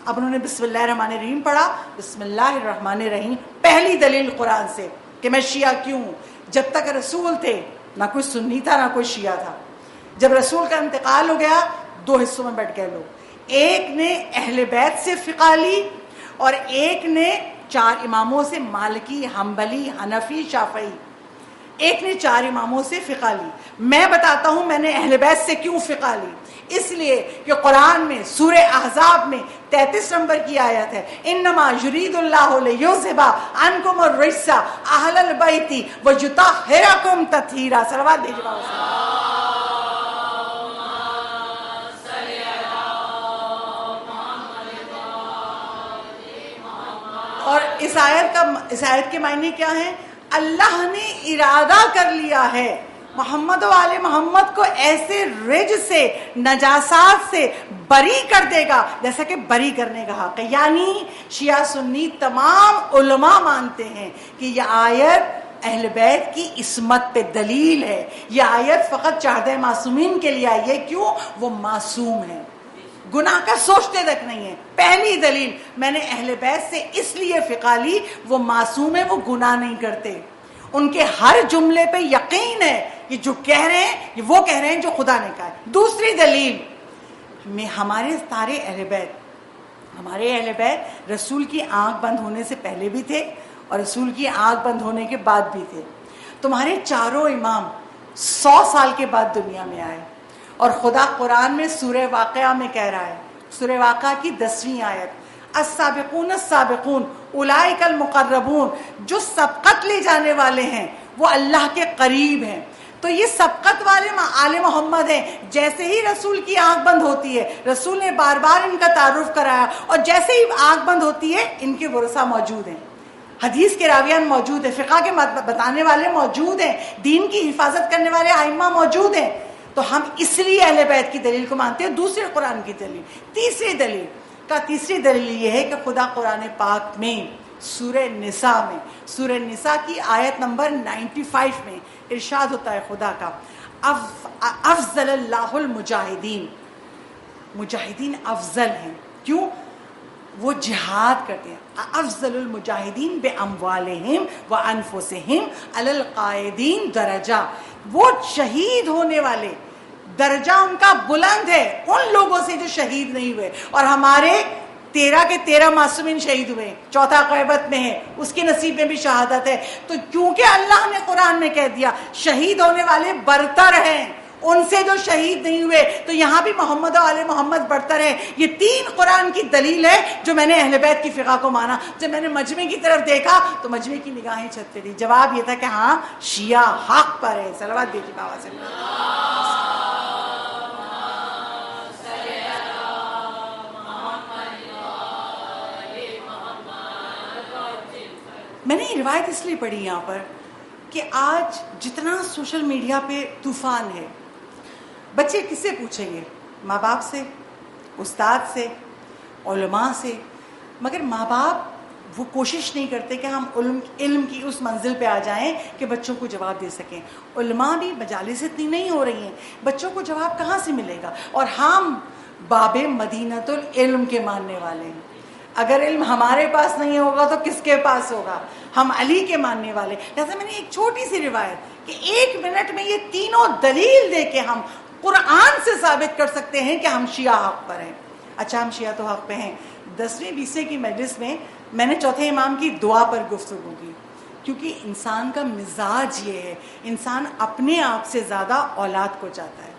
اب انہوں نے بسم اللہ الرحمن الرحیم پڑھا, بسم اللہ الرحمن الرحیم, پہلی دلیل قرآن سے کہ میں شیعہ کیوں ہوں. جب تک رسول تھے نہ کوئی سنی تھا نہ کوئی شیعہ تھا. جب رسول کا انتقال ہو گیا 2 حصوں میں بٹ گئے لوگ, ایک نے اہل بیت سے فقہ لی اور ایک نے 4 اماموں سے, مالکی, حنبلی, حنفی, شافعی, ایک نے 4 اماموں سے فقہ لی. میں بتاتا ہوں میں نے اہل بیت سے کیوں فقہ لی, اس لیے کہ قرآن میں سورہ احزاب میں 33 نمبر کی آیت ہے انما یرید اللہ لیذھب عنکم الرجس اہل البیت ویطہرکم تطہیرا. صلوات دیجیے بابا. اور اس آیت کے معنی کیا ہیں؟ اللہ نے ارادہ کر لیا ہے محمد و آل محمد کو ایسے رج سے, نجاسات سے بری کر دے گا جیسا کہ بری کرنے کا حق ہے. یعنی شیعہ سنی تمام علماء مانتے ہیں کہ یہ آیت اہل بیت کی عصمت پہ دلیل ہے. یہ آیت فقط 14 معصومین کے لیے آئی ہے. کیوں؟ وہ معصوم ہیں, گناہ کا سوچتے تک نہیں ہے. پہلی دلیل میں نے اہل بیت سے اس لیے فقہ لی, وہ معصوم ہیں, وہ گناہ نہیں کرتے, ان کے ہر جملے پہ یقین ہے, یہ جو کہہ رہے ہیں یہ وہ کہہ رہے ہیں جو خدا نے کہا ہے. دوسری دلیل میں ہمارے اہل بیت رسول کی آنکھ بند ہونے سے پہلے بھی تھے اور رسول کی آنکھ بند ہونے کے بعد بھی تھے. تمہارے چاروں امام 100 سال کے بعد دنیا میں آئے, اور خدا قرآن میں سورہ واقعہ میں کہہ رہا ہے, سورہ واقعہ کی 10ویں آیت, السابقون السابقون اولئک المقربون, جو سبقت لے جانے والے ہیں وہ اللہ کے قریب ہیں. تو یہ سبقت والے آل محمد ہیں. جیسے ہی رسول کی آنکھ بند ہوتی ہے, رسول نے بار بار ان کا تعارف کرایا, اور جیسے ہی آنکھ بند ہوتی ہے ان کے ورثہ موجود ہیں, حدیث کے راویان موجود ہیں, فقہ کے بتانے والے موجود ہیں, دین کی حفاظت کرنے والے ائمہ موجود ہیں. تو ہم اس لیے اہل بیت کی دلیل کو مانتے ہیں. دوسرے قرآن کی دلیل, تیسری دلیل یہ ہے کہ خدا قرآن پاک میں سورہ نساء کی آیت نمبر 95 میں ارشاد ہوتا ہے خدا کا, افضل اللہ المجاہدین, مجاہدین افضل ہیں. کیوں؟ وہ جہاد کرتے ہیں. افضل المجاہدین باموالہم وانفسہم علی القاعدین درجہ, وہ شہید ہونے والے درجہ ان کا بلند ہے ان لوگوں سے جو شہید نہیں ہوئے. اور ہمارے 13 کے 13 معصومین شہید ہوئے, چوتھا غیبت میں ہے, اس کے نصیب میں بھی شہادت ہے. تو کیونکہ اللہ نے قرآن میں کہہ دیا شہید ہونے والے برتر ہیں ان سے جو شہید نہیں ہوئے, تو یہاں بھی محمد و آل محمد برتر ہے. یہ 3 قرآن کی دلیل ہے جو میں نے اہل بیت کی فقہ کو مانا. جب میں نے مجمع کی طرف دیکھا تو مجمع کی نگاہیں چھت پہ تھی. جواب یہ تھا کہ ہاں شیعہ حق پر ہے. صلوات دیجیے بابا سے. میں نے یہ روایت اس لیے پڑھی یہاں پر کہ آج جتنا سوشل میڈیا پہ طوفان ہے, بچے کس سے پوچھیں گے؟ ماں باپ سے, استاد سے, علماء سے. مگر ماں باپ وہ کوشش نہیں کرتے کہ ہم علم کی اس منزل پہ آ جائیں کہ بچوں کو جواب دے سکیں. علماء بھی مجالس اتنی نہیں ہو رہی ہیں, بچوں کو جواب کہاں سے ملے گا؟ اور ہم باب مدینۃ العلم کے ماننے والے ہیں. اگر علم ہمارے پاس نہیں ہوگا تو کس کے پاس ہوگا؟ ہم علی کے ماننے والے. جیسے میں نے ایک چھوٹی سی روایت کہ 1 منٹ میں یہ تینوں دلیل دے کے ہم قرآن سے ثابت کر سکتے ہیں کہ ہم شیعہ حق پر ہیں. اچھا, ہم شیعہ تو حق پہ ہیں. 10ویں 20ویں کی مجلس میں نے چوتھے امام کی دعا پر گفتگو کی, کیونکہ انسان کا مزاج یہ ہے, انسان اپنے آپ سے زیادہ اولاد کو چاہتا ہے.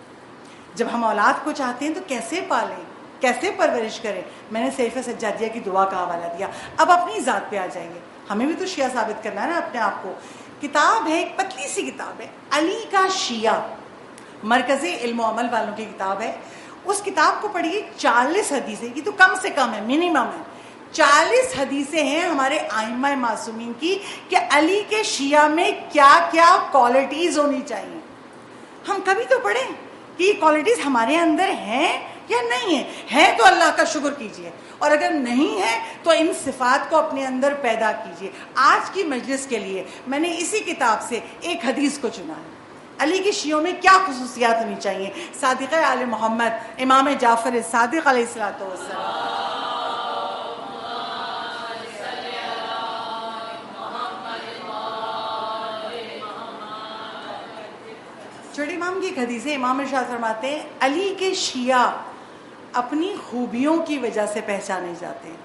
جب ہم اولاد کو چاہتے ہیں تو کیسے پالیں, کیسے پرورش کریں؟ میں نے سیف سجادیہ کی دعا کا حوالہ دیا. اب اپنی ذات پہ آ جائیں گے, ہمیں بھی تو شیعہ ثابت کرنا ہے نا اپنے آپ کو. کتاب ہے, ایک پتلی سی کتاب ہے, علی کا شیعہ, مرکز علم و عمل والوں کی کتاب ہے. اس کتاب کو پڑھیے. 40 حدیثیں, یہ تو کم سے کم ہے, منیمم ہے. 40 حدیثیں ہیں ہمارے ائمہ معصومین کی کہ علی کے شیعہ میں کیا کیا کوالٹیز ہونی چاہیے. ہم کبھی تو پڑھیں کہ یہ کوالٹیز ہمارے اندر ہیں یا نہیں ہے تو اللہ کا شکر کیجئے, اور اگر نہیں ہے تو ان صفات کو اپنے اندر پیدا کیجئے. آج کی مجلس کے لیے میں نے اسی کتاب سے ایک حدیث کو چنا ہے. علی کے شیعوں میں کیا خصوصیات ہونی چاہیے؟ صادق آل محمد امام جعفر صادق علیہ الصلوۃ والسلام. چھوٹے امام کی ایک حدیث ہے, امام ارشاد فرماتے ہیں علی کے شیعہ اپنی خوبیوں کی وجہ سے پہچانے جاتے ہیں.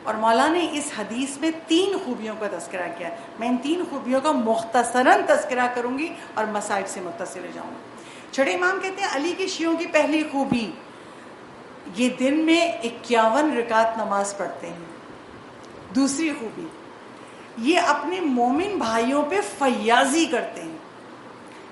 اور مولا نے اس حدیث میں 3 خوبیوں کا تذکرہ کیا. میں ان 3 خوبیوں کا مختصراً تذکرہ کروں گی اور مسائل سے متصل ہو جاؤں گی. چھوٹے امام کہتے ہیں علی کے شیعوں کی پہلی خوبی, یہ دن میں 51 رکعت نماز پڑھتے ہیں. دوسری خوبی, یہ اپنے مومن بھائیوں پہ فیاضی کرتے ہیں,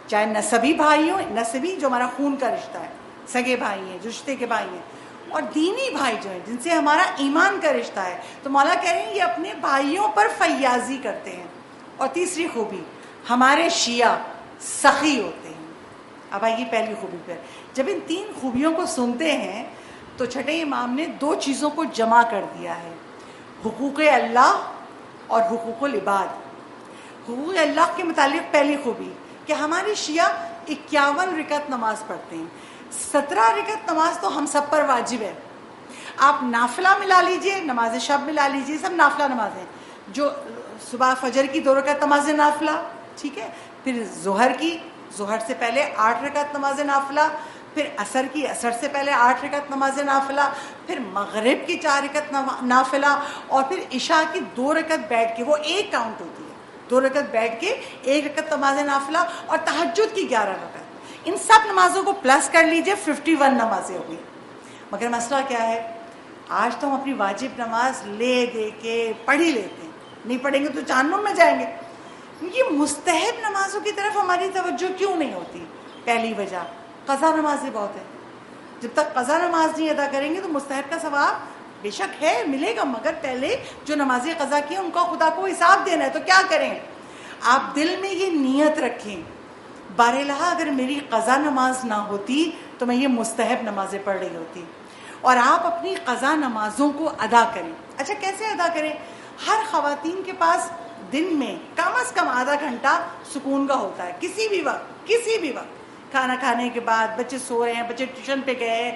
چاہے نسبی بھائی ہوں, نسبی جو ہمارا خون کا رشتہ ہے, سگے بھائی ہیں, رشتے کے بھائی ہیں, اور دینی بھائی جو ہیں جن سے ہمارا ایمان کا رشتہ ہے. تو مولا کہہ رہے ہیں یہ اپنے بھائیوں پر فیاضی کرتے ہیں. اور تیسری خوبی, ہمارے شیعہ سخی ہوتے ہیں. اب آئیے پہلی خوبی پر. جب ان 3 خوبیوں کو سنتے ہیں تو چھٹے امام نے 2 چیزوں کو جمع کر دیا ہے, حقوق اللہ اور حقوق العباد. حقوق اللہ کے متعلق پہلی خوبی کہ ہمارے شیعہ 51 رکعت نماز پڑھتے ہیں. 17 رکعت نماز تو ہم سب پر واجب ہے. آپ نافلہ ملا لیجئے, نماز شب ملا لیجئے, سب نافلہ نمازیں. جو صبح فجر کی 2 رکعت نماز نافلہ, ٹھیک ہے, پھر ظہر سے پہلے 8 رکعت نماز نافلہ, پھر عصر سے پہلے 8 رکعت نماز نافلہ, پھر مغرب کی 4 رکعت نافلہ, اور پھر عشاء کی 2 رکعت بیٹھ کے, وہ ایک کاؤنٹ ہوتی ہے, 2 رکعت بیٹھ کے 1 رکعت نماز نافلہ, اور تہجد کی 11 رکعت. ان سب نمازوں کو پلس کر لیجئے 51 نمازیں ہوگی. مگر مسئلہ کیا ہے, آج تو ہم اپنی واجب نماز لے دے کے پڑھ ہی لیتے ہیں, نہیں پڑھیں گے تو جہنم میں جائیں گے. یہ مستحب نمازوں کی طرف ہماری توجہ کیوں نہیں ہوتی؟ پہلی وجہ, قضا نمازیں بہت ہیں. جب تک قضا نماز نہیں ادا کریں گے تو مستحب کا ثواب بے شک ہے, ملے گا, مگر پہلے جو نمازیں قضا کی ہیں ان کا خدا کو حساب دینا ہے. تو کیا کریں؟ آپ دل میں یہ نیت رکھیں, بارالہ اگر میری قضا نماز نہ ہوتی تو میں یہ مستحب نمازیں پڑھ رہی ہوتی. اور آپ اپنی قضا نمازوں کو ادا کریں. اچھا کیسے ادا کریں؟ ہر خواتین کے پاس دن میں کم از کم آدھا گھنٹہ سکون کا ہوتا ہے, کسی بھی وقت, کھانا کھانے کے بعد, بچے سو رہے ہیں, بچے ٹیوشن پہ گئے ہیں,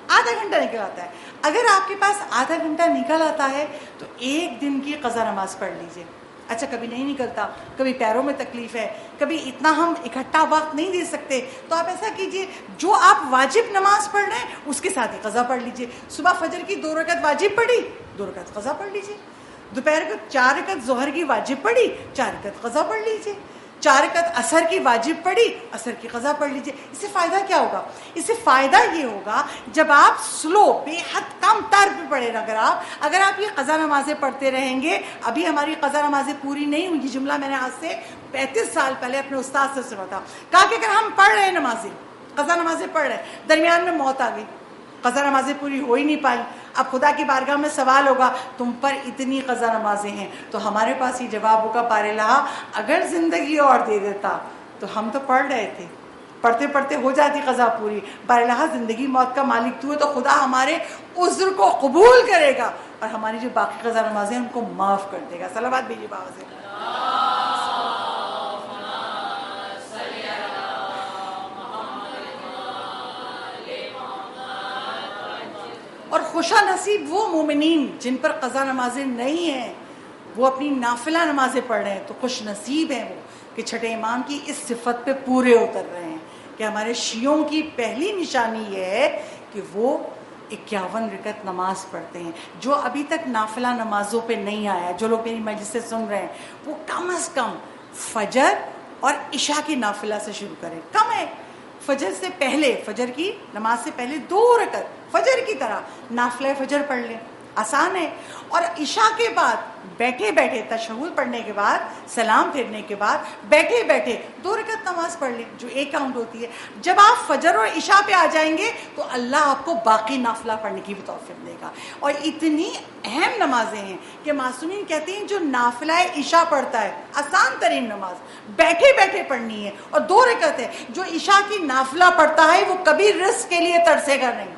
آدھا گھنٹہ نکل آتا ہے. اگر آپ کے پاس آدھا گھنٹہ نکل آتا ہے تو ایک دن کی قضا نماز پڑھ لیجئے. اچھا کبھی نہیں نکلتا, کبھی پیروں میں تکلیف ہے, کبھی اتنا ہم اکٹھا وقت نہیں دے سکتے, تو آپ ایسا کیجئے, جو آپ واجب نماز پڑھ رہے ہیں اس کے ساتھ ہی قضا پڑھ لیجئے. صبح فجر کی 2 رکعت واجب پڑھی, 2 رکعت قضا پڑھ لیجئے. دوپہر کو 4 رکعت ظہر کی واجب پڑھی, 4 رکعت قضا پڑھ لیجئے. 4 رکعت عصر کی واجب پڑھی, عصر کی قضا پڑھ لیجئے. اس سے فائدہ کیا ہوگا؟ اس سے فائدہ یہ ہوگا جب آپ سلو بے حد کم تر پہ پڑھے, اگر آپ یہ قضا نمازیں پڑھتے رہیں گے. ابھی ہماری قضا نمازیں پوری نہیں ہوئی. یہ جملہ میں نے آج سے 35 سال پہلے اپنے استاد سے سنا تھا. کہا کہ اگر ہم پڑھ رہے ہیں نمازیں, قضا نمازیں پڑھ رہے ہیں, درمیان میں موت آ گئی, قضا نمازیں پوری ہو ہی نہیں پائیں, اب خدا کی بارگاہ میں سوال ہوگا تم پر اتنی قضا نمازیں ہیں. تو ہمارے پاس یہ جواب ہوگا, بارالہ اگر زندگی اور دے دیتا تو ہم تو پڑھ رہے تھے, پڑھتے پڑھتے ہو جاتی قضا پوری. بارالہ زندگی موت کا مالک تو ہے, تو خدا ہمارے عذر کو قبول کرے گا اور ہماری جو باقی قضا نمازیں ان کو معاف کر دے گا. صلوات بھیجیے بابا سے. اور خوشا نصیب وہ مومنین جن پر قضا نمازیں نہیں ہیں, وہ اپنی نافلہ نمازیں پڑھ رہے ہیں, تو خوش نصیب ہیں وہ کہ چھٹے امام کی اس صفت پہ پورے اتر رہے ہیں. کہ ہمارے شیعوں کی پہلی نشانی یہ ہے کہ وہ 51 رکعت نماز پڑھتے ہیں. جو ابھی تک نافلہ نمازوں پہ نہیں آیا, جو لوگ میری مجلس سے سن رہے ہیں, وہ کم از کم فجر اور عشاء کی نافلہ سے شروع کریں. کم ہے, فجر سے پہلے, فجر کی نماز سے پہلے 2 رکعت فجر کی طرح نافلہ فجر پڑھ لیں, آسان ہے. اور عشاء کے بعد بیٹھے بیٹھے, تشہد پڑھنے کے بعد, سلام پھیرنے کے بعد بیٹھے بیٹھے 2 رکعت نماز پڑھ لیں, جو ایک کاؤنٹ ہوتی ہے. جب آپ فجر اور عشاء پہ آ جائیں گے تو اللہ آپ کو باقی نافلہ پڑھنے کی بھی توفیق دے گا. اور اتنی اہم نمازیں ہیں کہ معصومین کہتے ہیں جو نافلہ عشاء پڑھتا ہے, آسان ترین نماز, بیٹھے بیٹھے پڑھنی ہے اور 2 رکعت ہے. جو عشاء کی نافلہ پڑھتا ہے وہ کبھی رزق کے لیے ترسے گا نہیں,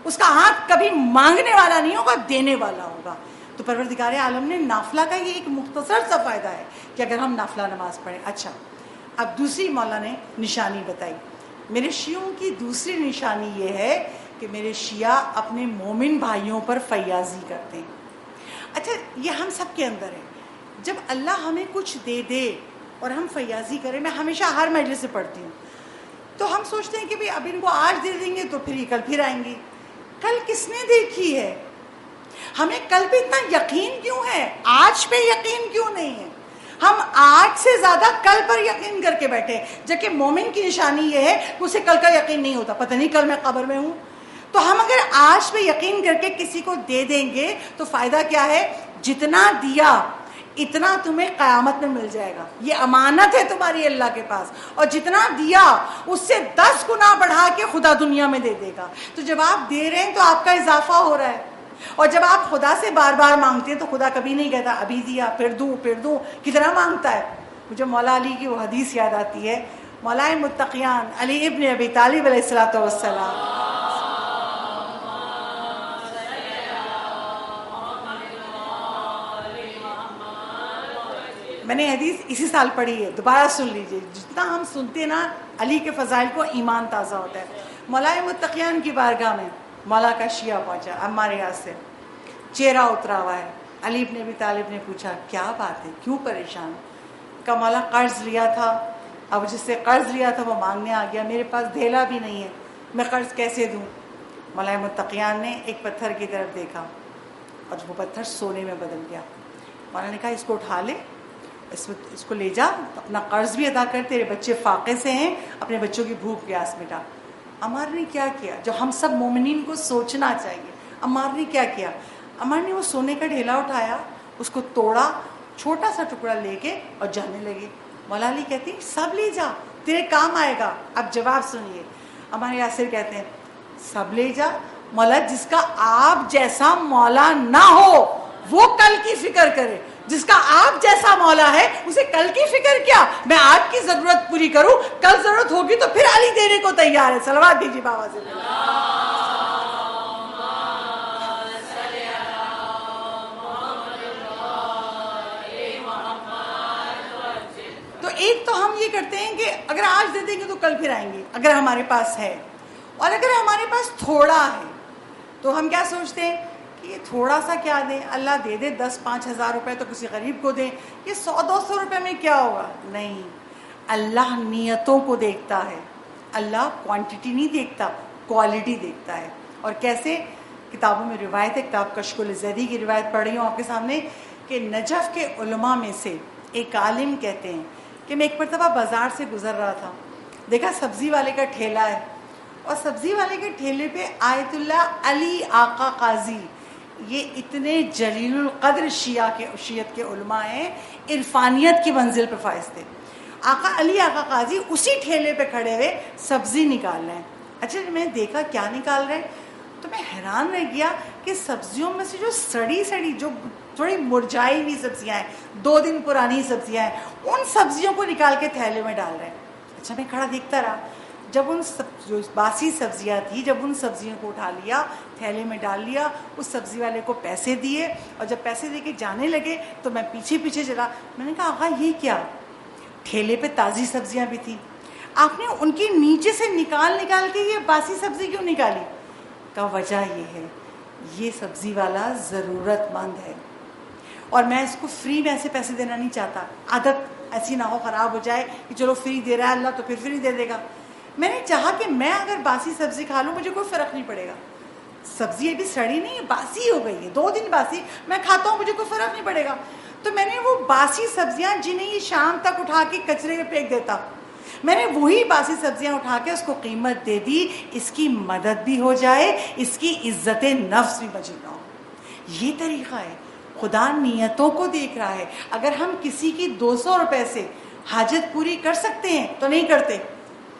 اس کا ہاتھ کبھی مانگنے والا نہیں ہوگا, دینے والا ہوگا. تو پروردگار عالم نے نافلہ کا یہ ایک مختصر سا فائدہ ہے کہ اگر ہم نافلہ نماز پڑھیں. اچھا, اب دوسری مولا نے نشانی بتائی. میرے شیعوں کی دوسری نشانی یہ ہے کہ میرے شیعہ اپنے مومن بھائیوں پر فیاضی کرتے ہیں. اچھا, یہ ہم سب کے اندر ہے. جب اللہ ہمیں کچھ دے دے اور ہم فیاضی کریں, میں ہمیشہ ہر مجلس سے پڑھتی ہوں, تو ہم سوچتے ہیں کہ بھئی اب ان کو آج دے دیں گے تو پھر یہ کل پھر آئیں گی. کل کس نے دیکھی ہے؟ ہمیں کل پہ اتنا یقین کیوں ہے, آج پہ یقین کیوں نہیں ہے؟ ہم آج سے زیادہ کل پر یقین کر کے بیٹھے, جبکہ مومن کی نشانی یہ ہے کہ اسے کل کا یقین نہیں ہوتا, پتہ نہیں کل میں قبر میں ہوں. تو ہم اگر آج پہ یقین کر کے کسی کو دے دیں گے تو فائدہ کیا ہے؟ جتنا دیا اتنا تمہیں قیامت میں مل جائے گا, یہ امانت ہے تمہاری اللہ کے پاس, اور جتنا دیا اس سے 10 گنا بڑھا کے خدا دنیا میں دے دے گا. تو جب آپ دے رہے ہیں تو آپ کا اضافہ ہو رہا ہے, اور جب آپ خدا سے بار بار مانگتے ہیں تو خدا کبھی نہیں کہتا ابھی دیا پھر دوں, کتنا مانگتا ہے. مجھے مولا علی کی وہ حدیث یاد آتی ہے, مولا متقیان علی ابن ابی طالب علیہ الصلوۃ والسلام, میں نے حدیث اسی سال پڑھی ہے, دوبارہ سن لیجئے. جتنا ہم سنتے نا علی کے فضائل کو, ایمان تازہ ہوتا ہے. مولا متقیان کی بارگاہ میں مولا کا شیعہ پہنچا عمار یاسر, چہرہ اترا ہوا ہے. علی بن ابی طالب نے پوچھا کیا بات ہے, کیوں پریشان؟ کہا مولا قرض لیا تھا, اب جس سے قرض لیا تھا وہ مانگنے آ گیا, میرے پاس دھیلا بھی نہیں ہے, میں قرض کیسے دوں؟ مولا متقیان نے ایک پتھر کی طرف دیکھا اور وہ پتھر سونے میں بدل گیا. مولا نے کہا اس کو اٹھا لے, اس کو لے جا, اپنا قرض بھی ادا کر, تیرے بچے فاقے سے ہیں, اپنے بچوں کی بھوک پیاس مٹا. عمار نے کیا کیا جو ہم سب مومنین کو سوچنا چاہیے؟ عمار نے کیا کیا؟ عمار نے وہ سونے کا ڈھیلا اٹھایا, اس کو توڑا, چھوٹا سا ٹکڑا لے کے اور جانے لگے. مولا علی کہتی سب لے جا, تیرے کام آئے گا. اب جواب سنیے, عمار یاسر کہتے ہیں سب لے جا. مولا جس کا آپ جیسا مولا نہ ہو وہ کل کی فکر کرے, جس کا آپ جیسا مولا ہے اسے کل کی فکر کیا؟ میں آج کی ضرورت پوری کروں, کل ضرورت ہوگی تو پھر علی دینے کو تیار ہے. صلوات دیجیے بابا سے. تو ایک تو ہم یہ کرتے ہیں کہ اگر آج دے دیں گے تو کل پھر آئیں گے اگر ہمارے پاس ہے, اور اگر ہمارے پاس تھوڑا ہے تو ہم کیا سوچتے ہیں کہ یہ تھوڑا سا کیا دیں, اللہ دے دے 10-5 ہزار روپے تو کسی غریب کو دیں, یہ 100-200 روپے میں کیا ہوگا؟ نہیں, اللہ نیتوں کو دیکھتا ہے, اللہ کوانٹٹی نہیں دیکھتا, کوالٹی دیکھتا ہے. اور کیسے؟ کتابوں میں روایت ہے, کتاب کشف الزیدی کی روایت پڑھ رہی ہوں آپ کے سامنے, کہ نجف کے علماء میں سے ایک عالم کہتے ہیں کہ میں ایک مرتبہ بازار سے گزر رہا تھا, دیکھا سبزی والے کا ٹھیلا ہے, اور سبزی والے کے ٹھیلے پہ آیت اللہ علی آقا قاضی, یہ اتنے جلیل القدر شیعت کے علماء ہیں, عرفانیت کی منزل پہ فائز تھے. آقا علی آقا قاضی اسی ٹھیلے پہ کھڑے ہوئے سبزی نکال رہے ہیں. اچھا میں دیکھا کیا نکال رہے ہیں تو میں حیران رہ گیا کہ سبزیوں میں سے جو سڑی جو تھوڑی مرجائی ہوئی سبزیاں ہیں, 2 دن پرانی سبزیاں ہیں, ان سبزیوں کو نکال کے تھیلے میں ڈال رہے ہیں. اچھا میں کھڑا دیکھتا رہا, جب ان جو باسی سبزیاں تھی, جب ان سبزیوں کو اٹھا لیا, تھیلے میں ڈال لیا, اس سبزی والے کو پیسے دیے, اور جب پیسے دے کے جانے لگے تو میں پیچھے چلا. میں نے کہا آقا یہ کیا؟ ٹھیلے پہ تازی سبزیاں بھی تھیں, آپ نے ان کی نیچے سے نکال کے یہ باسی سبزی کیوں نکالی؟ کہا وجہ یہ ہے, یہ سبزی والا ضرورت مند ہے اور میں اس کو فری میں ایسے پیسے دینا نہیں چاہتا, عادت ایسی نہ ہو خراب ہو جائے کہ چلو فری دے رہا ہے اللہ تو پھر فری دے دے گا. میں نے چاہا کہ میں اگر باسی سبزی کھا لوں مجھے کوئی فرق نہیں پڑے گا, سبزی ابھی سڑی نہیں ہے, باسی ہو گئی ہے, 2 دن باسی, میں کھاتا ہوں مجھے کوئی فرق نہیں پڑے گا. تو میں نے وہ باسی سبزیاں جنہیں یہ شام تک اٹھا کے کچرے میں پھینک دیتا, میں نے وہی باسی سبزیاں اٹھا کے اس کو قیمت دے دی, اس کی مدد بھی ہو جائے, اس کی عزت نفس بھی بچ نہ ہو. یہ طریقہ ہے. خدا نیتوں کو دیکھ رہا ہے. اگر ہم کسی کی 200 روپے سے حاجت پوری کر سکتے ہیں تو نہیں کرتے.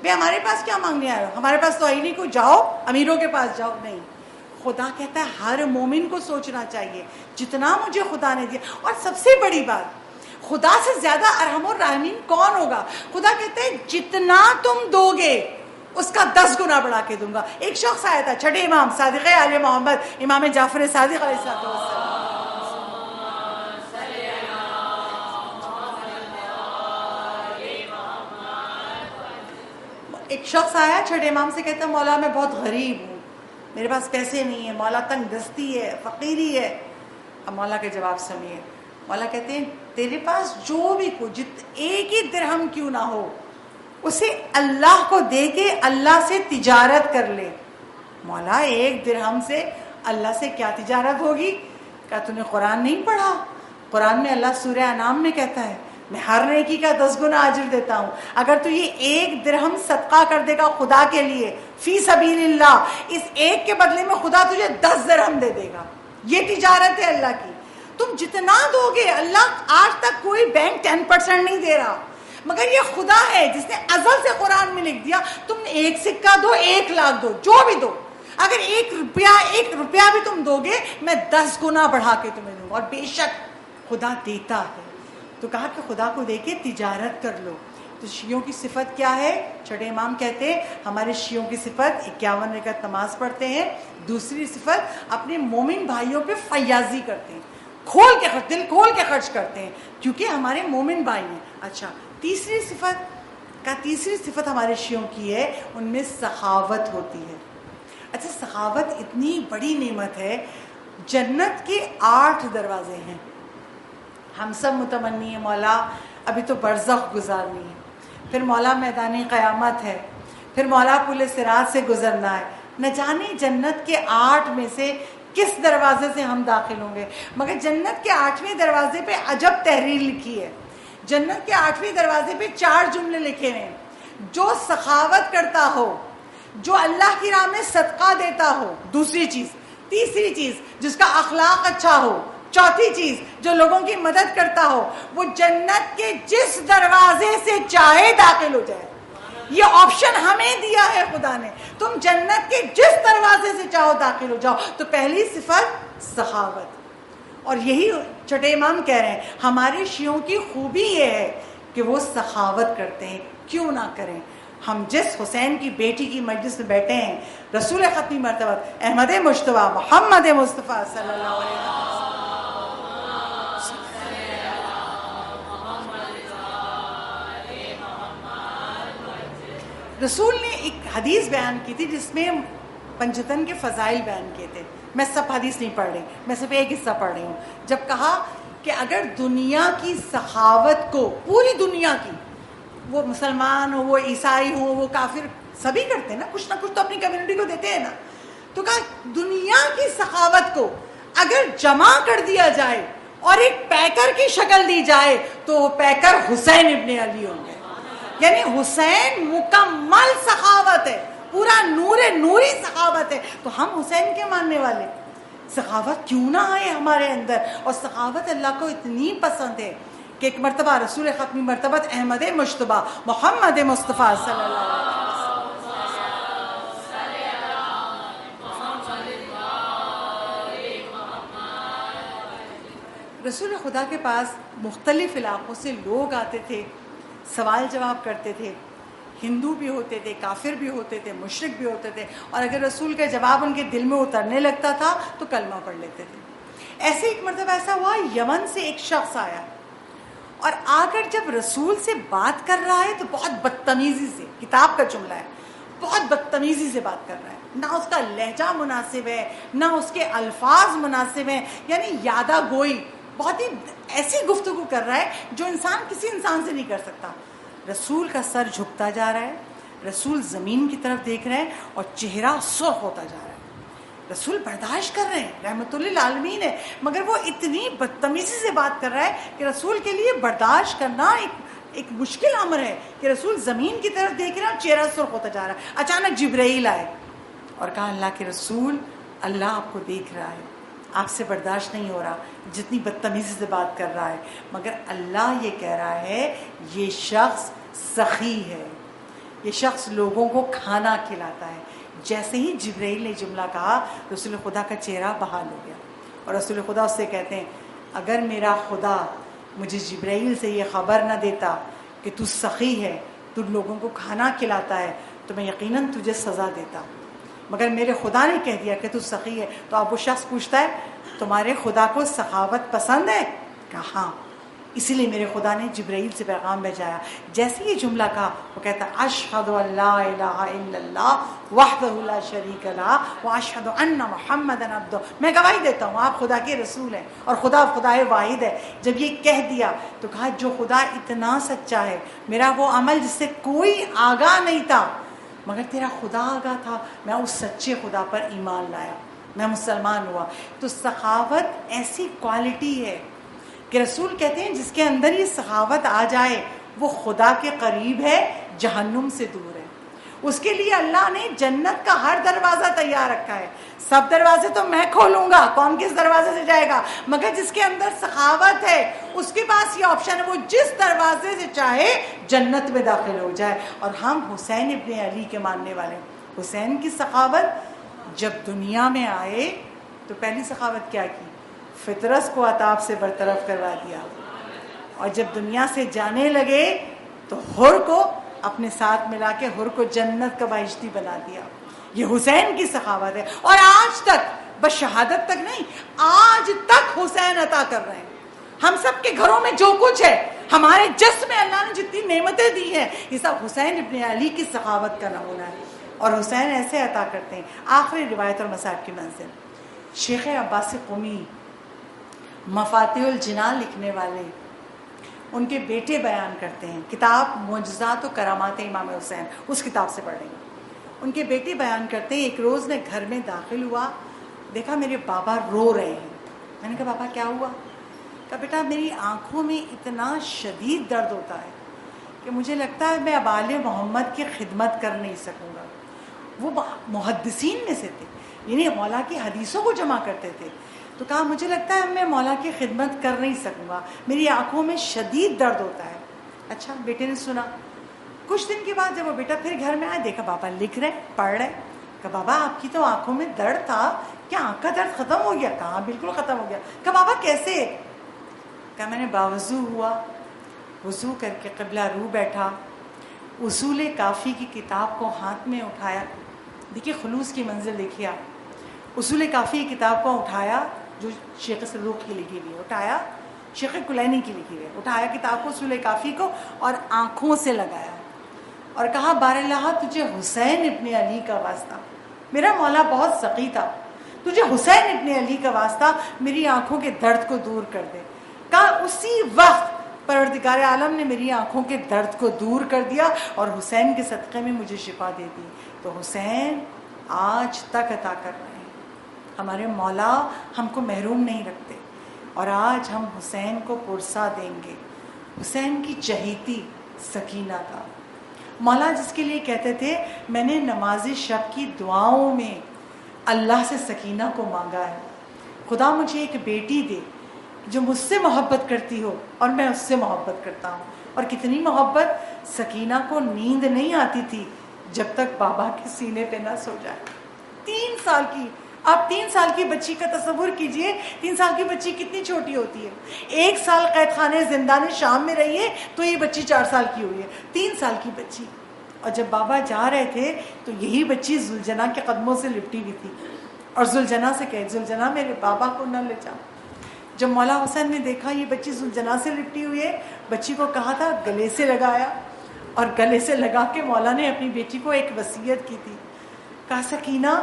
بھئی ہمارے پاس کیا مانگنے آئے ہو, ہمارے پاس تو ہے نہیں, کو جاؤ امیروں کے پاس جاؤ. نہیں, خدا کہتا ہے ہر مومن کو سوچنا چاہیے جتنا مجھے خدا نے دیا. اور سب سے بڑی بات, خدا سے زیادہ ارحم الراحمین کون ہوگا؟ خدا کہتا ہے جتنا تم دو گے اس کا 10 گنا بڑھا کے دوں گا. ایک شخص آیا تھا, چھٹے امام صادق آل محمد امام جعفر صادق علیہ السلام, ایک شخص آیا چھٹے امام سے, کہتا مولا میں بہت غریب ہوں, میرے پاس پیسے نہیں ہیں, مولا تنگ دستی ہے, فقیری ہے. اب مولا کے جواب سنیے. مولا کہتے ہیں تیرے پاس جو بھی کچھ, ایک ہی درہم کیوں نہ ہو, اسے اللہ کو دے کے اللہ سے تجارت کر لے. مولا 1 درہم سے اللہ سے کیا تجارت ہوگی؟ کہا تو نے قرآن نہیں پڑھا؟ قرآن میں اللہ سورہ انعام میں کہتا ہے میں ہر نیکی کا 10 گنا اجر دیتا ہوں. اگر تو یہ 1 درہم صدقہ کر دے گا خدا کے لیے فی سبیل اللہ, اس ایک کے بدلے میں خدا تجھے 10 درہم دے دے گا. یہ تجارت ہے اللہ کی. تم جتنا دو گے, اللہ آج تک کوئی بینک 10% نہیں دے رہا, مگر یہ خدا ہے جس نے ازل سے قرآن میں لکھ دیا تم 1 سکہ دو, 1 لاکھ دو, جو بھی دو, اگر 1 روپیہ بھی تم دو گے میں 10 گنا بڑھا کے تمہیں دوں گا. اور بے شک خدا دیتا ہے. تو کہا کہ خدا کو دے کے تجارت کر لو. تو شیعوں کی صفت کیا ہے؟ چھٹے امام کہتے ہیں ہمارے شیعوں کی صفت 51 رکعت نماز پڑھتے ہیں. دوسری صفت اپنے مومن بھائیوں پہ فیاضی کرتے ہیں. کھول کے خرچ، دل کھول کے خرچ کرتے ہیں کیونکہ ہمارے مومن بھائی ہیں. اچھا، تیسری صفت ہمارے شیعوں کی ہے، ان میں سخاوت ہوتی ہے. اچھا، سخاوت اتنی بڑی نعمت ہے. جنت کے 8 دروازے ہیں. ہم سب متمنی ہیں مولا ابھی تو برزخ گزارنی ہے، پھر مولا میدان قیامت ہے، پھر مولا پل صراط سے گزرنا ہے. نہ جانے جنت کے 8 میں سے کس دروازے سے ہم داخل ہوں گے. مگر جنت کے 8ویں دروازے پہ عجب تحریر لکھی ہے. جنت کے 8ویں دروازے پہ 4 جملے لکھے ہیں: جو سخاوت کرتا ہو، جو اللہ کی راہ میں صدقہ دیتا ہو، دوسری چیز. تیسری چیز، جس کا اخلاق اچھا ہو. چوتھی چیز، جو لوگوں کی مدد کرتا ہو، وہ جنت کے جس دروازے سے چاہے داخل ہو جائے. یہ آپشن ہمیں دیا ہے خدا نے، تم جنت کے جس دروازے سے چاہو داخل ہو جاؤ. تو پہلی صفت سخاوت. اور یہی چھٹے امام کہہ رہے ہیں ہمارے شیعوں کی خوبی یہ ہے کہ وہ سخاوت کرتے ہیں. کیوں نہ کریں؟ ہم جس حسین کی بیٹی کی مجلس میں بیٹھے ہیں، رسول ختمی مرتبہ احمد مجتبیٰ محمد مصطفیٰ صلی اللہ علیہ وسلم، رسول نے ایک حدیث بیان کی تھی جس میں پنجتن کے فضائل بیان کیے تھے. میں سب حدیث نہیں پڑھ رہی، میں صرف ایک حصہ پڑھ رہی ہوں. جب کہا کہ اگر دنیا کی سخاوت کو، پوری دنیا کی، وہ مسلمان ہو، وہ عیسائی ہو، وہ کافر، سبھی کرتے ہیں نا، کچھ نہ کچھ تو اپنی کمیونٹی کو دیتے ہیں نا. تو کہا دنیا کی سخاوت کو اگر جمع کر دیا جائے اور ایک پیکر کی شکل دی جائے تو وہ پیکر حسین ابن علی ہوں گے. یعنی حسین مکمل سخاوت ہے، پورا نوری سخاوت ہے. تو ہم حسین کے ماننے والے، سخاوت کیوں نہ آئے ہمارے اندر. اور سخاوت اللہ کو اتنی پسند ہے کہ ایک مرتبہ رسول ختمی مرتبہ احمد مجتبیٰ محمد مصطفیٰ صلی اللہ علیہ وسلم، رسول خدا کے پاس مختلف علاقوں سے لوگ آتے تھے، سوال جواب کرتے تھے. ہندو بھی ہوتے تھے، کافر بھی ہوتے تھے، مشرک بھی ہوتے تھے. اور اگر رسول کا جواب ان کے دل میں اترنے لگتا تھا تو کلمہ پڑھ لیتے تھے. ایسے ایک مرتبہ ایسا ہوا، یمن سے ایک شخص آیا اور آ کر جب رسول سے بات کر رہا ہے تو بہت بدتمیزی سے، کتاب کا جملہ ہے، بہت بدتمیزی سے بات کر رہا ہے. نہ اس کا لہجہ مناسب ہے، نہ اس کے الفاظ مناسب ہیں. یعنی یادہ گوئی، بہت ہی ایسی گفتگو کر رہا ہے جو انسان کسی انسان سے نہیں کر سکتا. رسول کا سر جھکتا جا رہا ہے، رسول زمین کی طرف دیکھ رہے ہیں اور چہرہ سرخ ہوتا جا رہا ہے. رسول برداشت کر رہے ہیں، رحمت للعالمین ہے، مگر وہ اتنی بدتمیزی سے بات کر رہا ہے کہ رسول کے لیے برداشت کرنا ایک مشکل امر ہے کہ رسول زمین کی طرف دیکھ رہے ہیں اور چہرہ سرخ ہوتا جا رہا ہے. اچانک جبرائیل آئے اور کہا اللہ کے رسول، اللہ آپ کو دیکھ رہا ہے، آپ سے برداشت نہیں ہو رہا جتنی بدتمیزی سے بات کر رہا ہے، مگر اللہ یہ کہہ رہا ہے یہ شخص سخی ہے، یہ شخص لوگوں کو کھانا کھلاتا ہے. جیسے ہی جبرائیل نے جملہ کہا رسول خدا کا چہرہ بحال ہو گیا. اور رسول خدا اس سے کہتے ہیں اگر میرا خدا مجھے جبرائیل سے یہ خبر نہ دیتا کہ تو سخی ہے، تو لوگوں کو کھانا کھلاتا ہے، تو میں یقیناً تجھے سزا دیتا. مگر میرے خدا نے کہہ دیا کہ تو سخی ہے. تو اب وہ شخص پوچھتا ہے تمہارے خدا کو سخاوت پسند ہے؟ کہا ہاں، اسی لیے میرے خدا نے جبرائیل سے پیغام بھیجایا. جیسے یہ جملہ کہا وہ کہتا اشہد ان لا الہ الا اللہ وحدہ لا شریک لہ واشہد ان محمدًا عبدہ. میں گواہی دیتا ہوں آپ خدا کے رسول ہیں اور خدا واحد ہے. جب یہ کہہ دیا تو کہا جو خدا اتنا سچا ہے، میرا وہ عمل جس سے کوئی آگاہ نہیں تھا مگر تیرا خدا آگاہ تھا، میں اس سچے خدا پر ایمان لایا، میں مسلمان ہوا. تو سخاوت ایسی کوالٹی ہے کہ رسول کہتے ہیں جس کے اندر یہ سخاوت آ جائے وہ خدا کے قریب ہے، جہنم سے دور ہے. اس کے لیے اللہ نے جنت کا ہر دروازہ تیار رکھا ہے. سب دروازے تو میں کھولوں گا، کون کس دروازے سے جائے گا، مگر جس کے اندر سخاوت ہے اس کے پاس یہ آپشن ہے، وہ جس دروازے سے چاہے جنت میں داخل ہو جائے. اور ہم حسین ابن علی کے ماننے والے ہیں. حسین کی سخاوت جب دنیا میں آئے تو پہلی سخاوت کیا کی؟ فطرت کو عطاب سے برطرف کروا دیا. اور جب دنیا سے جانے لگے تو حر کو اپنے ساتھ ملا کے حر کو جنت کا بہشتی بنا دیا. یہ حسین کی سخاوت ہے. اور آج تک بس شہادت تک نہیں، آج تک حسین عطا کر رہے ہیں. ہم سب کے گھروں میں جو کچھ ہے، ہمارے جسم میں اللہ نے جتنی نعمتیں دی ہیں، یہ سب حسین ابن علی کی سخاوت کا نمونہ ہے. اور حسین ایسے عطا کرتے ہیں. آخری روایت اور مصائب کی منزل، شیخ عباس قمی مفاتیح الجنان لکھنے والے، ان کے بیٹے بیان کرتے ہیں، کتاب معجزات و کرامات امام حسین، اس کتاب سے پڑھ رہی ہوں. ان کے بیٹے بیان کرتے ہیں ایک روز میں گھر میں داخل ہوا، دیکھا میرے بابا رو رہے ہیں. میں نے کہا بابا کیا ہوا؟ کہا بیٹا میری آنکھوں میں اتنا شدید درد ہوتا ہے کہ مجھے لگتا ہے میں اب آل محمد کی خدمت کر نہیں سکوں گا. وہ محدثین میں سے تھے، یعنی مولا کی حدیثوں کو جمع کرتے تھے. تو کہا مجھے لگتا ہے میں مولا کی خدمت کر نہیں سکوں گا، میری آنکھوں میں شدید درد ہوتا ہے. اچھا بیٹے نے سنا. کچھ دن کے بعد جب وہ بیٹا پھر گھر میں آیا، دیکھا بابا لکھ رہے، پڑھ رہے. کہا بابا آپ کی تو آنکھوں میں درد تھا، کیا آنکھ کا درد ختم ہو گیا؟ کہا بالکل ختم ہو گیا. کہا بابا کیسے؟ کہا میں نے باوضو ہوا، وضو کر کے قبلہ رو بیٹھا، اصول کافی کی کتاب کو ہاتھ میں اٹھایا. دیکھیے خلوص کی منزل دیکھیے آپ. اصول کافی کی کتاب کو اٹھایا جو شیخ صدوق کی لکھی ہوئی ہے، اٹھایا شیخ کلینی کی لکھی ہوئی ہے، اٹھایا کتاب کو اصول کافی کو اور آنکھوں سے لگایا اور کہا بار اللہ تجھے حسین ابن علی کا واسطہ، میرا مولا بہت سقی تھا، تجھے حسین ابن علی کا واسطہ میری آنکھوں کے درد کو دور کر دے. کہا اسی وقت پروردگار عالم نے میری آنکھوں کے درد کو دور کر دیا اور حسین کے صدقے میں مجھے شفا دے دی. تو حسین آج تک عطا کر رہے ہیں. ہمارے مولا ہم کو محروم نہیں رکھتے اور آج ہم حسین کو پرسا دیں گے. حسین کی چہیتی سکینہ کا مولا جس کے لیے کہتے تھے میں نے نماز شب کی دعاؤں میں اللہ سے سکینہ کو مانگا ہے، خدا مجھے ایک بیٹی دے جو مجھ سے محبت کرتی ہو اور میں اس سے محبت کرتا ہوں. اور کتنی محبت، سکینہ کو نیند نہیں آتی تھی جب تک بابا کے سینے پہ نہ سو جائے. 3 سال کی، آپ 3 سال کی بچی کا تصور کیجئے، 3 سال کی بچی کتنی چھوٹی ہوتی ہے. 1 سال قید خانے زندان شام میں رہی ہے تو یہ بچی 4 سال کی ہوئی ہے، 3 سال کی بچی. اور جب بابا جا رہے تھے تو یہی بچی زلجنا کے قدموں سے لپٹی ہوئی تھی اور زلجنا سے کہے زلجنا میرے بابا کو نہ لے جا. جب مولا حسین نے دیکھا یہ بچی زلجنا سے لپٹی ہوئی ہے، بچی کو کہا تھا گلے سے لگایا اور گلے سے لگا کے مولا نے اپنی بیٹی کو ایک وصیت کی تھی. کہا سکینہ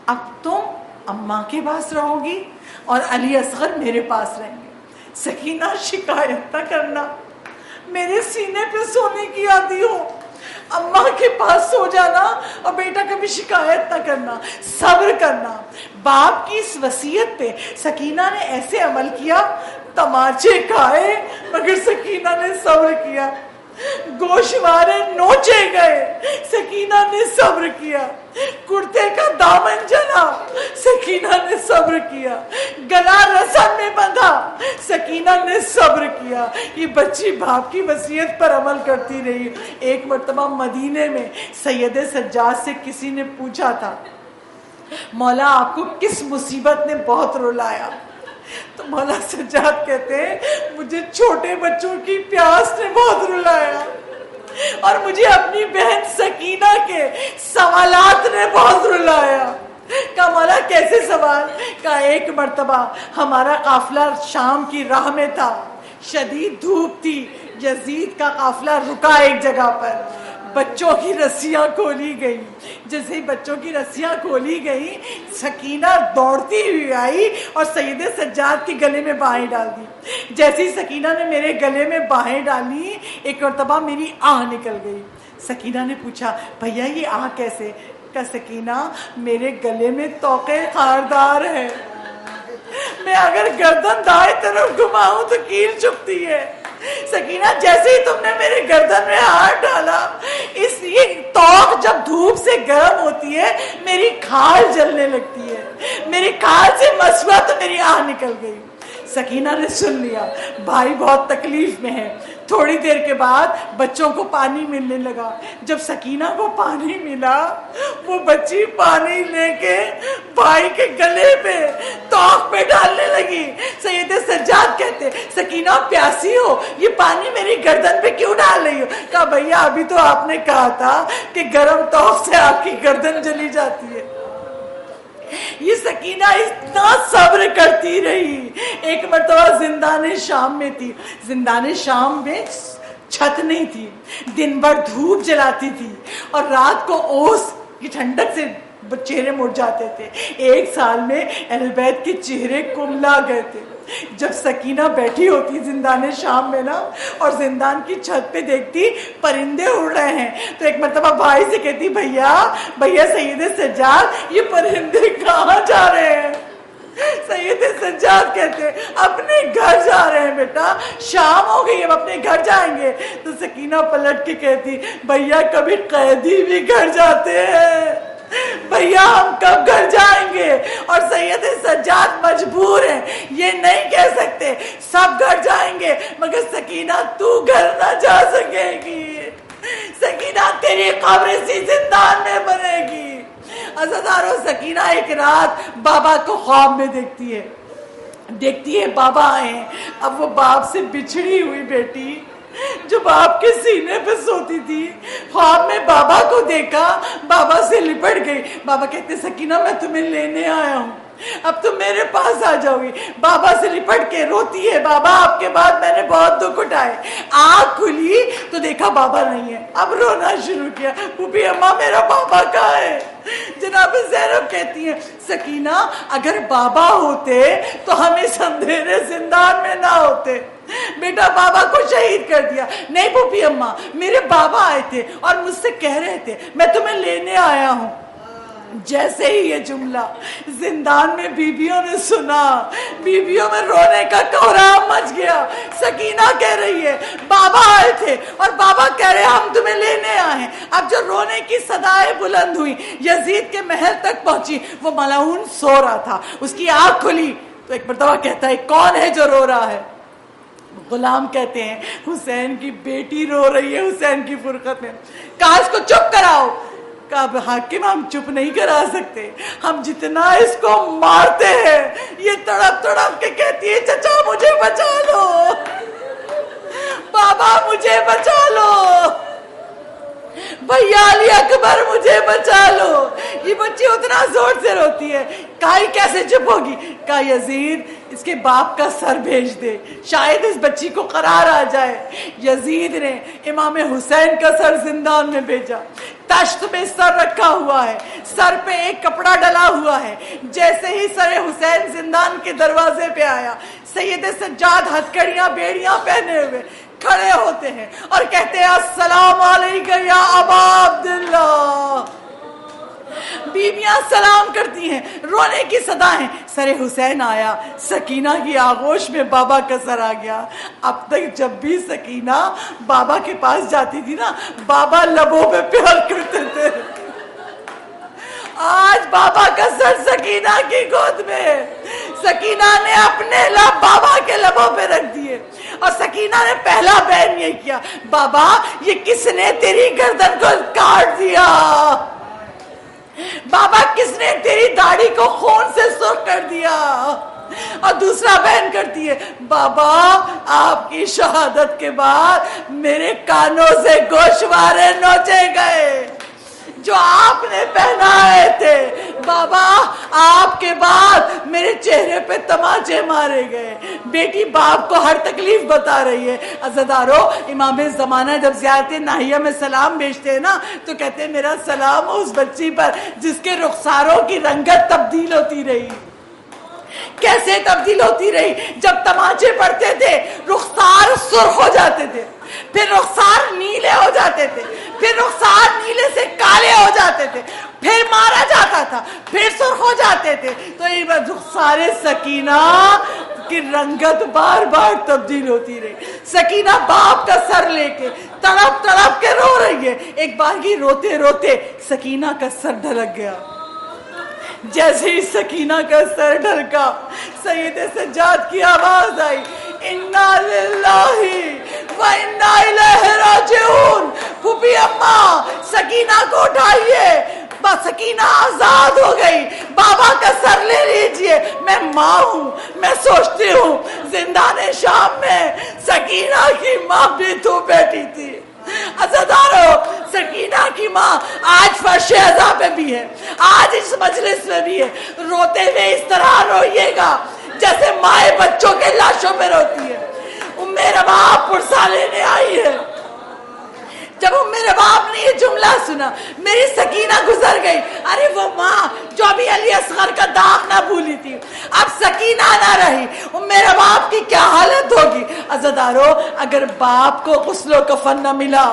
اب تم اماں کے پاس رہو گی اور علی اصغر میرے پاس رہیں گے. سکینہ شکایت نہ کرنا، میرے سینے پہ سونے کی عادی ہو، اماں کے پاس سو جانا اور بیٹا کبھی شکایت نہ کرنا، صبر کرنا. باپ کی اس وصیت پہ سکینہ نے ایسے عمل کیا، تماچے کھائے مگر سکینہ نے صبر کیا، گوشوارے نوچے گئے سکینہ نے صبر کیا، کرتے کا دامن جلا سکینہ نے صبر کیا، گلا رسن میں بندھا سکینہ نے صبر کیا. یہ بچی باپ کی وصیت پر عمل کرتی رہی. ایک مرتبہ مدینے میں سید سجاد سے کسی نے پوچھا تھا مولا آپ کو کس مصیبت نے بہت رلایا؟ تو مولا سجاد کہتے ہیں مجھے چھوٹے بچوں کی پیاس نے بہت رلایا اور مجھے اپنی بہن سکینہ کے سوالات نے بہت رلایا. کہا مولا کیسے سوال؟ کہا ایک مرتبہ ہمارا قافلہ شام کی راہ میں تھا، شدید دھوپ تھی، یزید کا قافلہ رکا ایک جگہ پر، بچوں کی رسیاں کھولی گئی. جیسے ہی بچوں کی رسیاں کھولی گئی سکینہ دوڑتی ہوئی آئی اور سید سجاد کے گلے میں باہیں ڈال دی. جیسے ہی سکینہ نے میرے گلے میں باہیں ڈالی ایک مرتبہ میری آہ نکل گئی. سکینہ نے پوچھا بھیا یہ آہ کیسے؟ کہا سکینہ میرے گلے میں توقع خاردار ہے، میں اگر گردن دائیں طرف گھماؤں تو کیل چبھتی ہے. سکینہ جیسے ہی تم نے میرے گردن میں ہاتھ ڈالا اس یہ توق جب دھوپ سے گرم ہوتی ہے میری کھال جلنے لگتی ہے، میری کھال سے مسوا تو میری آہ نکل گئی. سکینہ نے سن لیا بھائی بہت تکلیف میں ہے. تھوڑی دیر کے بعد بچوں کو پانی ملنے لگا. جب سکینہ کو پانی ملا وہ بچی پانی لے کے بھائی کے گلے پہ توق پہ ڈالنے لگی. سید سجاد کہتے سکینہ پیاسی ہو، یہ پانی میری گردن پہ کیوں ڈال رہی ہو؟ کہا بھیا ابھی تو آپ نے کہا تھا کہ گرم توق سے آپ کی گردن جلی جاتی ہے. یہ سکینہ اتنا صبر کرتی رہی. ایک مرتبہ زندان شام میں تھی. زندان شام میں چھت نہیں تھی, دن بھر دھوپ جلاتی تھی اور رات کو اوس کی ٹھنڈک سے چہرے مڑ جاتے تھے. ایک سال میں اہل بیت کے چہرے کملا گئے تھے. جب سکینہ بیٹھی ہوتی زندان شام میں نا اور زندان کی چھت پہ دیکھتی پرندے اڑ رہے ہیں, تو ایک مرتبہ بھائی سے کہتی, بھیا سید سجاد یہ پرندے کہاں جا رہے ہیں؟ سید سجاد کہتے اپنے گھر جا رہے ہیں بیٹا, شام ہو گئی اب اپنے گھر جائیں گے. تو سکینہ پلٹ کے کہتی, بھیا کبھی قیدی بھی گھر جاتے ہیں, بھیا ہم کب گھر جائیں گے؟ اور سید سجاد مجبور ہیں, یہ نہیں کہہ سکتے سب گھر جائیں گے مگر سکینہ تو گھر نہ جا سکے گی, سکینہ تیری قبر اسی زندان میں بنے گی. عزیزانو, سکینہ ایک رات بابا کو خواب میں دیکھتی ہے بابا آئے ہیں. اب وہ باپ سے بچھڑی ہوئی بیٹی جو باپ کے سینے پہ سوتی تھی, خواب میں بابا کو دیکھا, بابا سے لپٹ گئی. بابا کہتے سکینہ میں تمہیں لینے آیا ہوں, اب تم میرے پاس آ جاؤ گی. بابا سے لپٹ کے روتی ہے, بابا آپ کے بعد میں نے بہت دکھ اٹھائے. آنکھ کھلی تو دیکھا بابا نہیں ہے. اب رونا شروع کیا, پھوپھی اماں میرا بابا کہاں ہے؟ جناب زینب کہتی ہیں سکینہ اگر بابا ہوتے تو ہم اس اندھیرے زندان میں نہ ہوتے. بیٹا بابا کو شہید کر دیا. نہیں پھوپھی اماں, میرے بابا آئے تھے اور مجھ سے کہہ رہے تھے میں تمہیں لینے آیا ہوں. جیسے ہی یہ جملہ زندان میں بیویوں نے سنا, بیویوں میں رونے کا کوہرام مچ گیا. سکینہ کہہ رہی ہے بابا آئے تھے اور بابا کہہ رہے ہم تمہیں لینے آئے ہیں. اب جو رونے کی صدائیں بلند ہوئی, یزید کے محل تک پہنچی. وہ ملعون سو رہا تھا, اس کی آنکھ کھلی تو ایک مرتبہ کہتا ہے کون ہے جو رو رہا ہے؟ غلام کہتے ہیں حسین کی بیٹی رو رہی ہے حسین کی فرقت میں. کہا اس کو چپ کراؤ. کہا حاکم ہم چپ نہیں کرا سکتے, ہم جتنا اس کو مارتے ہیں یہ تڑپ تڑپ کے کہتی ہے چچا مجھے بچا لو, بابا مجھے بچا لو, بھیا علی اکبر مجھے بچا لو. یہ بچی اتنا زور سے روتی ہے. کہا کیسے چپ ہوگی؟ کہا یزید اس کے باپ کا سر بھیج دے, شاید اس بچی کو قرار آ جائے. یزید نے امام حسین کا سر زندان میں بھیجا. تشت میں سر رکھا ہوا ہے, سر پہ ایک کپڑا ڈلا ہوا ہے. جیسے ہی سر حسین زندان کے دروازے پہ آیا, سید سجاد ہتھکڑیاں بیڑیاں پہنے ہوئے کھڑے ہوتے ہیں اور کہتے ہیں السلام علیکم یا ابا عبداللہ. بیویاں سلام کرتی ہیں, رونے کی صدا ہے. سر حسین آیا, سکینہ کی آغوش میں بابا کا سر آ گیا. اب تک جب بھی سکینہ بابا کے پاس جاتی تھی نا, بابا لبوں پہ پیار کرتے تھے. آج بابا کا سر سکینہ کی گود میں, سکینہ نے اپنے لب بابا کے لبوں پہ رکھ دیے اور سکینہ نے پہلا بیان یہ کیا, بابا یہ کس نے تیری گردن کو کاٹ دیا؟ بابا کس نے تیری داڑھی کو خون سے سرخ کر دیا؟ اور دوسرا بیان کرتی ہے, بابا آپ کی شہادت کے بعد میرے کانوں سے گوشوارے نوچے گئے جو آپ نے پہنائے تھے. بابا آپ کے بعد میرے چہرے پہ تماچے مارے گئے. بیٹی باپ کو ہر تکلیف بتا رہی ہے. عزیزارو, امام زمانہ جب زیارت ناہیہ میں سلام بھیجتے ہیں نا تو کہتے ہیں میرا سلام ہو اس بچی پر جس کے رخساروں کی رنگت تبدیل ہوتی رہی. کیسے تبدیل ہوتی رہی؟ جب تماچے پڑتے تھے رخسار سرخ ہو جاتے تھے, پھر رخسار نیلے ہو جاتے تھے, پھر رخسار نیلے سے کالے ہو جاتے تھے, پھر مارا جاتا تھا, پھر سرخ ہو جاتے تھے. تو یہ رخسار سکینہ کی رنگت بار بار تبدیل ہوتی رہی. سکینہ باپ کا سر لے کے تڑپ تڑپ کے رو رہی ہے. ایک بار کی روتے روتے سکینہ کا سر ڈھلک گیا. جیسے ہی سکینہ کا سر ڈھلکا, سید سجاد کی آواز آئی, انا للہ و انا الیہ راجعون. پھوپھی اماں سکینہ کو اٹھائیے, سکینہ آزاد ہو گئی, بابا کا سر لے لیجئے. میں ماں ہوں, میں سوچتی ہوں زندان شام میں سکینہ کی ماں بھی تو بیٹھی تھی, عزادارو، سکینہ کی ماں آج فرش عزا پہ بھی ہے، آج اس مجلس میں بھی ہے، روتے ہوئے اس طرح روئیے گا جیسے مائیں بچوں کے لاشوں میں روتی ہے۔ میرا باپ پرسا لینے آئی ہے۔ جب میرے باپ نے یہ جملہ سنا، میری سکینہ گزر گئی، ارے وہ ماں جو ابھی علی اصغر کا داغ نہ بھولی تھی، اب سکینہ نہ رہی، میرے باپ کی کیا حالت ہوگی۔ عزادارو، اگر باپ کو غسل و کفن نہ ملا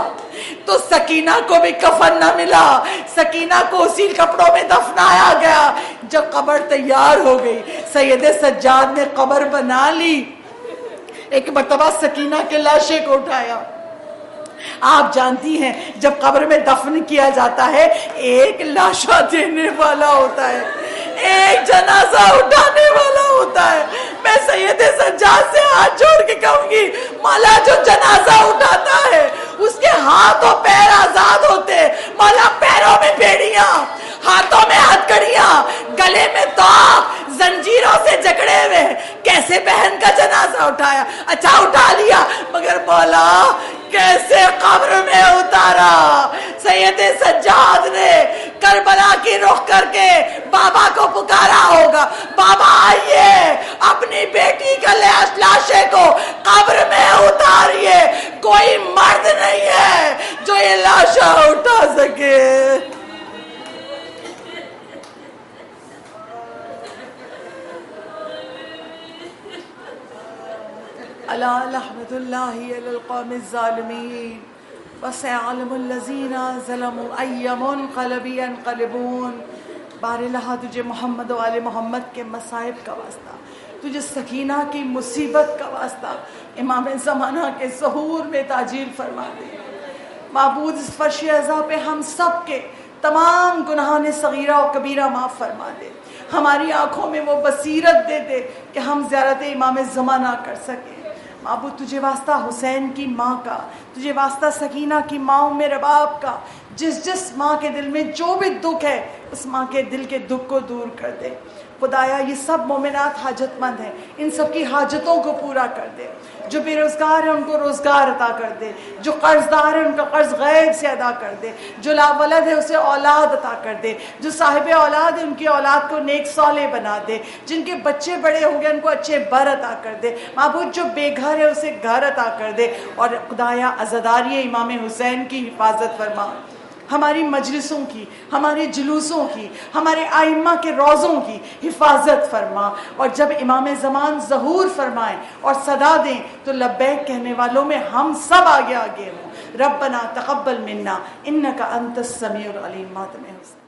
تو سکینہ کو بھی کفن نہ ملا۔ سکینہ کو اسی کپڑوں میں دفنایا گیا۔ جب قبر تیار ہو گئی، سید سجاد نے قبر بنا لی، ایک مرتبہ سکینہ کے لاشے کو اٹھایا۔ آپ جانتی ہیں جب قبر میں دفن کیا جاتا ہے، ایک لاشا دینے والا ہوتا ہے، ایک جنازہ اٹھانے والا ہوتا ہے۔ میں سید سجاد سے ہاتھ جوڑ کے کہوں گی، مولا جو جنازہ اٹھاتا ہے اس کے ہاتھ و پیر آزاد ہوتے، مولا پیروں میں بیڑیاں، ہاتھوں میں ہتھکڑیاں، گلے میں طاق، زنجیروں سے جکڑے ہوئے، کیسے بہن کا جنازہ اٹھایا؟ اچھا اٹھا لیا، مگر مولا کیسے قبر میں اتارا؟ سید سجاد نے کربلا کی رخ کر کے بابا کو پکارا ہوگا، بابا آئیے اپنی بیٹی کا لاشے کو قبر میں اتاریے، کوئی مرد نہیں ہے جو یہ لاشا اٹھا سکے۔ الا لعنۃ اللہ علی القوم الظالمین وسيعلم الذین ظلموا ای منقلب ینقلبون۔ بار اللہ تجھے محمد و آل محمد کے مصائب کا واسطہ، تجھے سکینہ کی مصیبت کا واسطہ، امام زمانہ کے ظہور میں تاجیل فرما دے۔ معبود اس فرش عزا پہ ہم سب کے تمام گناہان صغیرہ و کبیرہ معاف فرما دے، ہماری آنکھوں میں وہ بصیرت دے دے کہ ہم زیارت امام زمانہ کر سکیں۔ معبود تجھے واسطہ حسین کی ماں کا، تجھے واسطہ سکینہ کی ماں میرے باپ کا، جس ماں کے دل میں جو بھی دکھ ہے اس ماں کے دل کے دکھ کو دور کر دے۔ خدایا یہ سب مومنات حاجت مند ہیں، ان سب کی حاجتوں کو پورا کر دے۔ جو بے روزگار ہیں ان کو روزگار عطا کر دے، جو قرض دار ہیں ان کا قرض غیب سے ادا کر دے، جو لا ولد ہے اسے اولاد عطا کر دے، جو صاحب اولاد ہے ان کی اولاد کو نیک صالح بنا دے، جن کے بچے بڑے ہوں گے ان کو اچھے بر عطا کر دے۔ معبود جو بے گھر ہے اسے گھر عطا کر دے، اور خدایا عزاداری امام حسین کی حفاظت فرما، ہماری مجلسوں کی، ہمارے جلوسوں کی، ہمارے ائمہ کے روضوں کی حفاظت فرما، اور جب امام زمان ظہور فرمائیں اور صدا دیں تو لبیک کہنے والوں میں ہم سب آگے ہوں۔ ربنا تقبل منا انک انت السمیع العلیم۔ ماتم حسین۔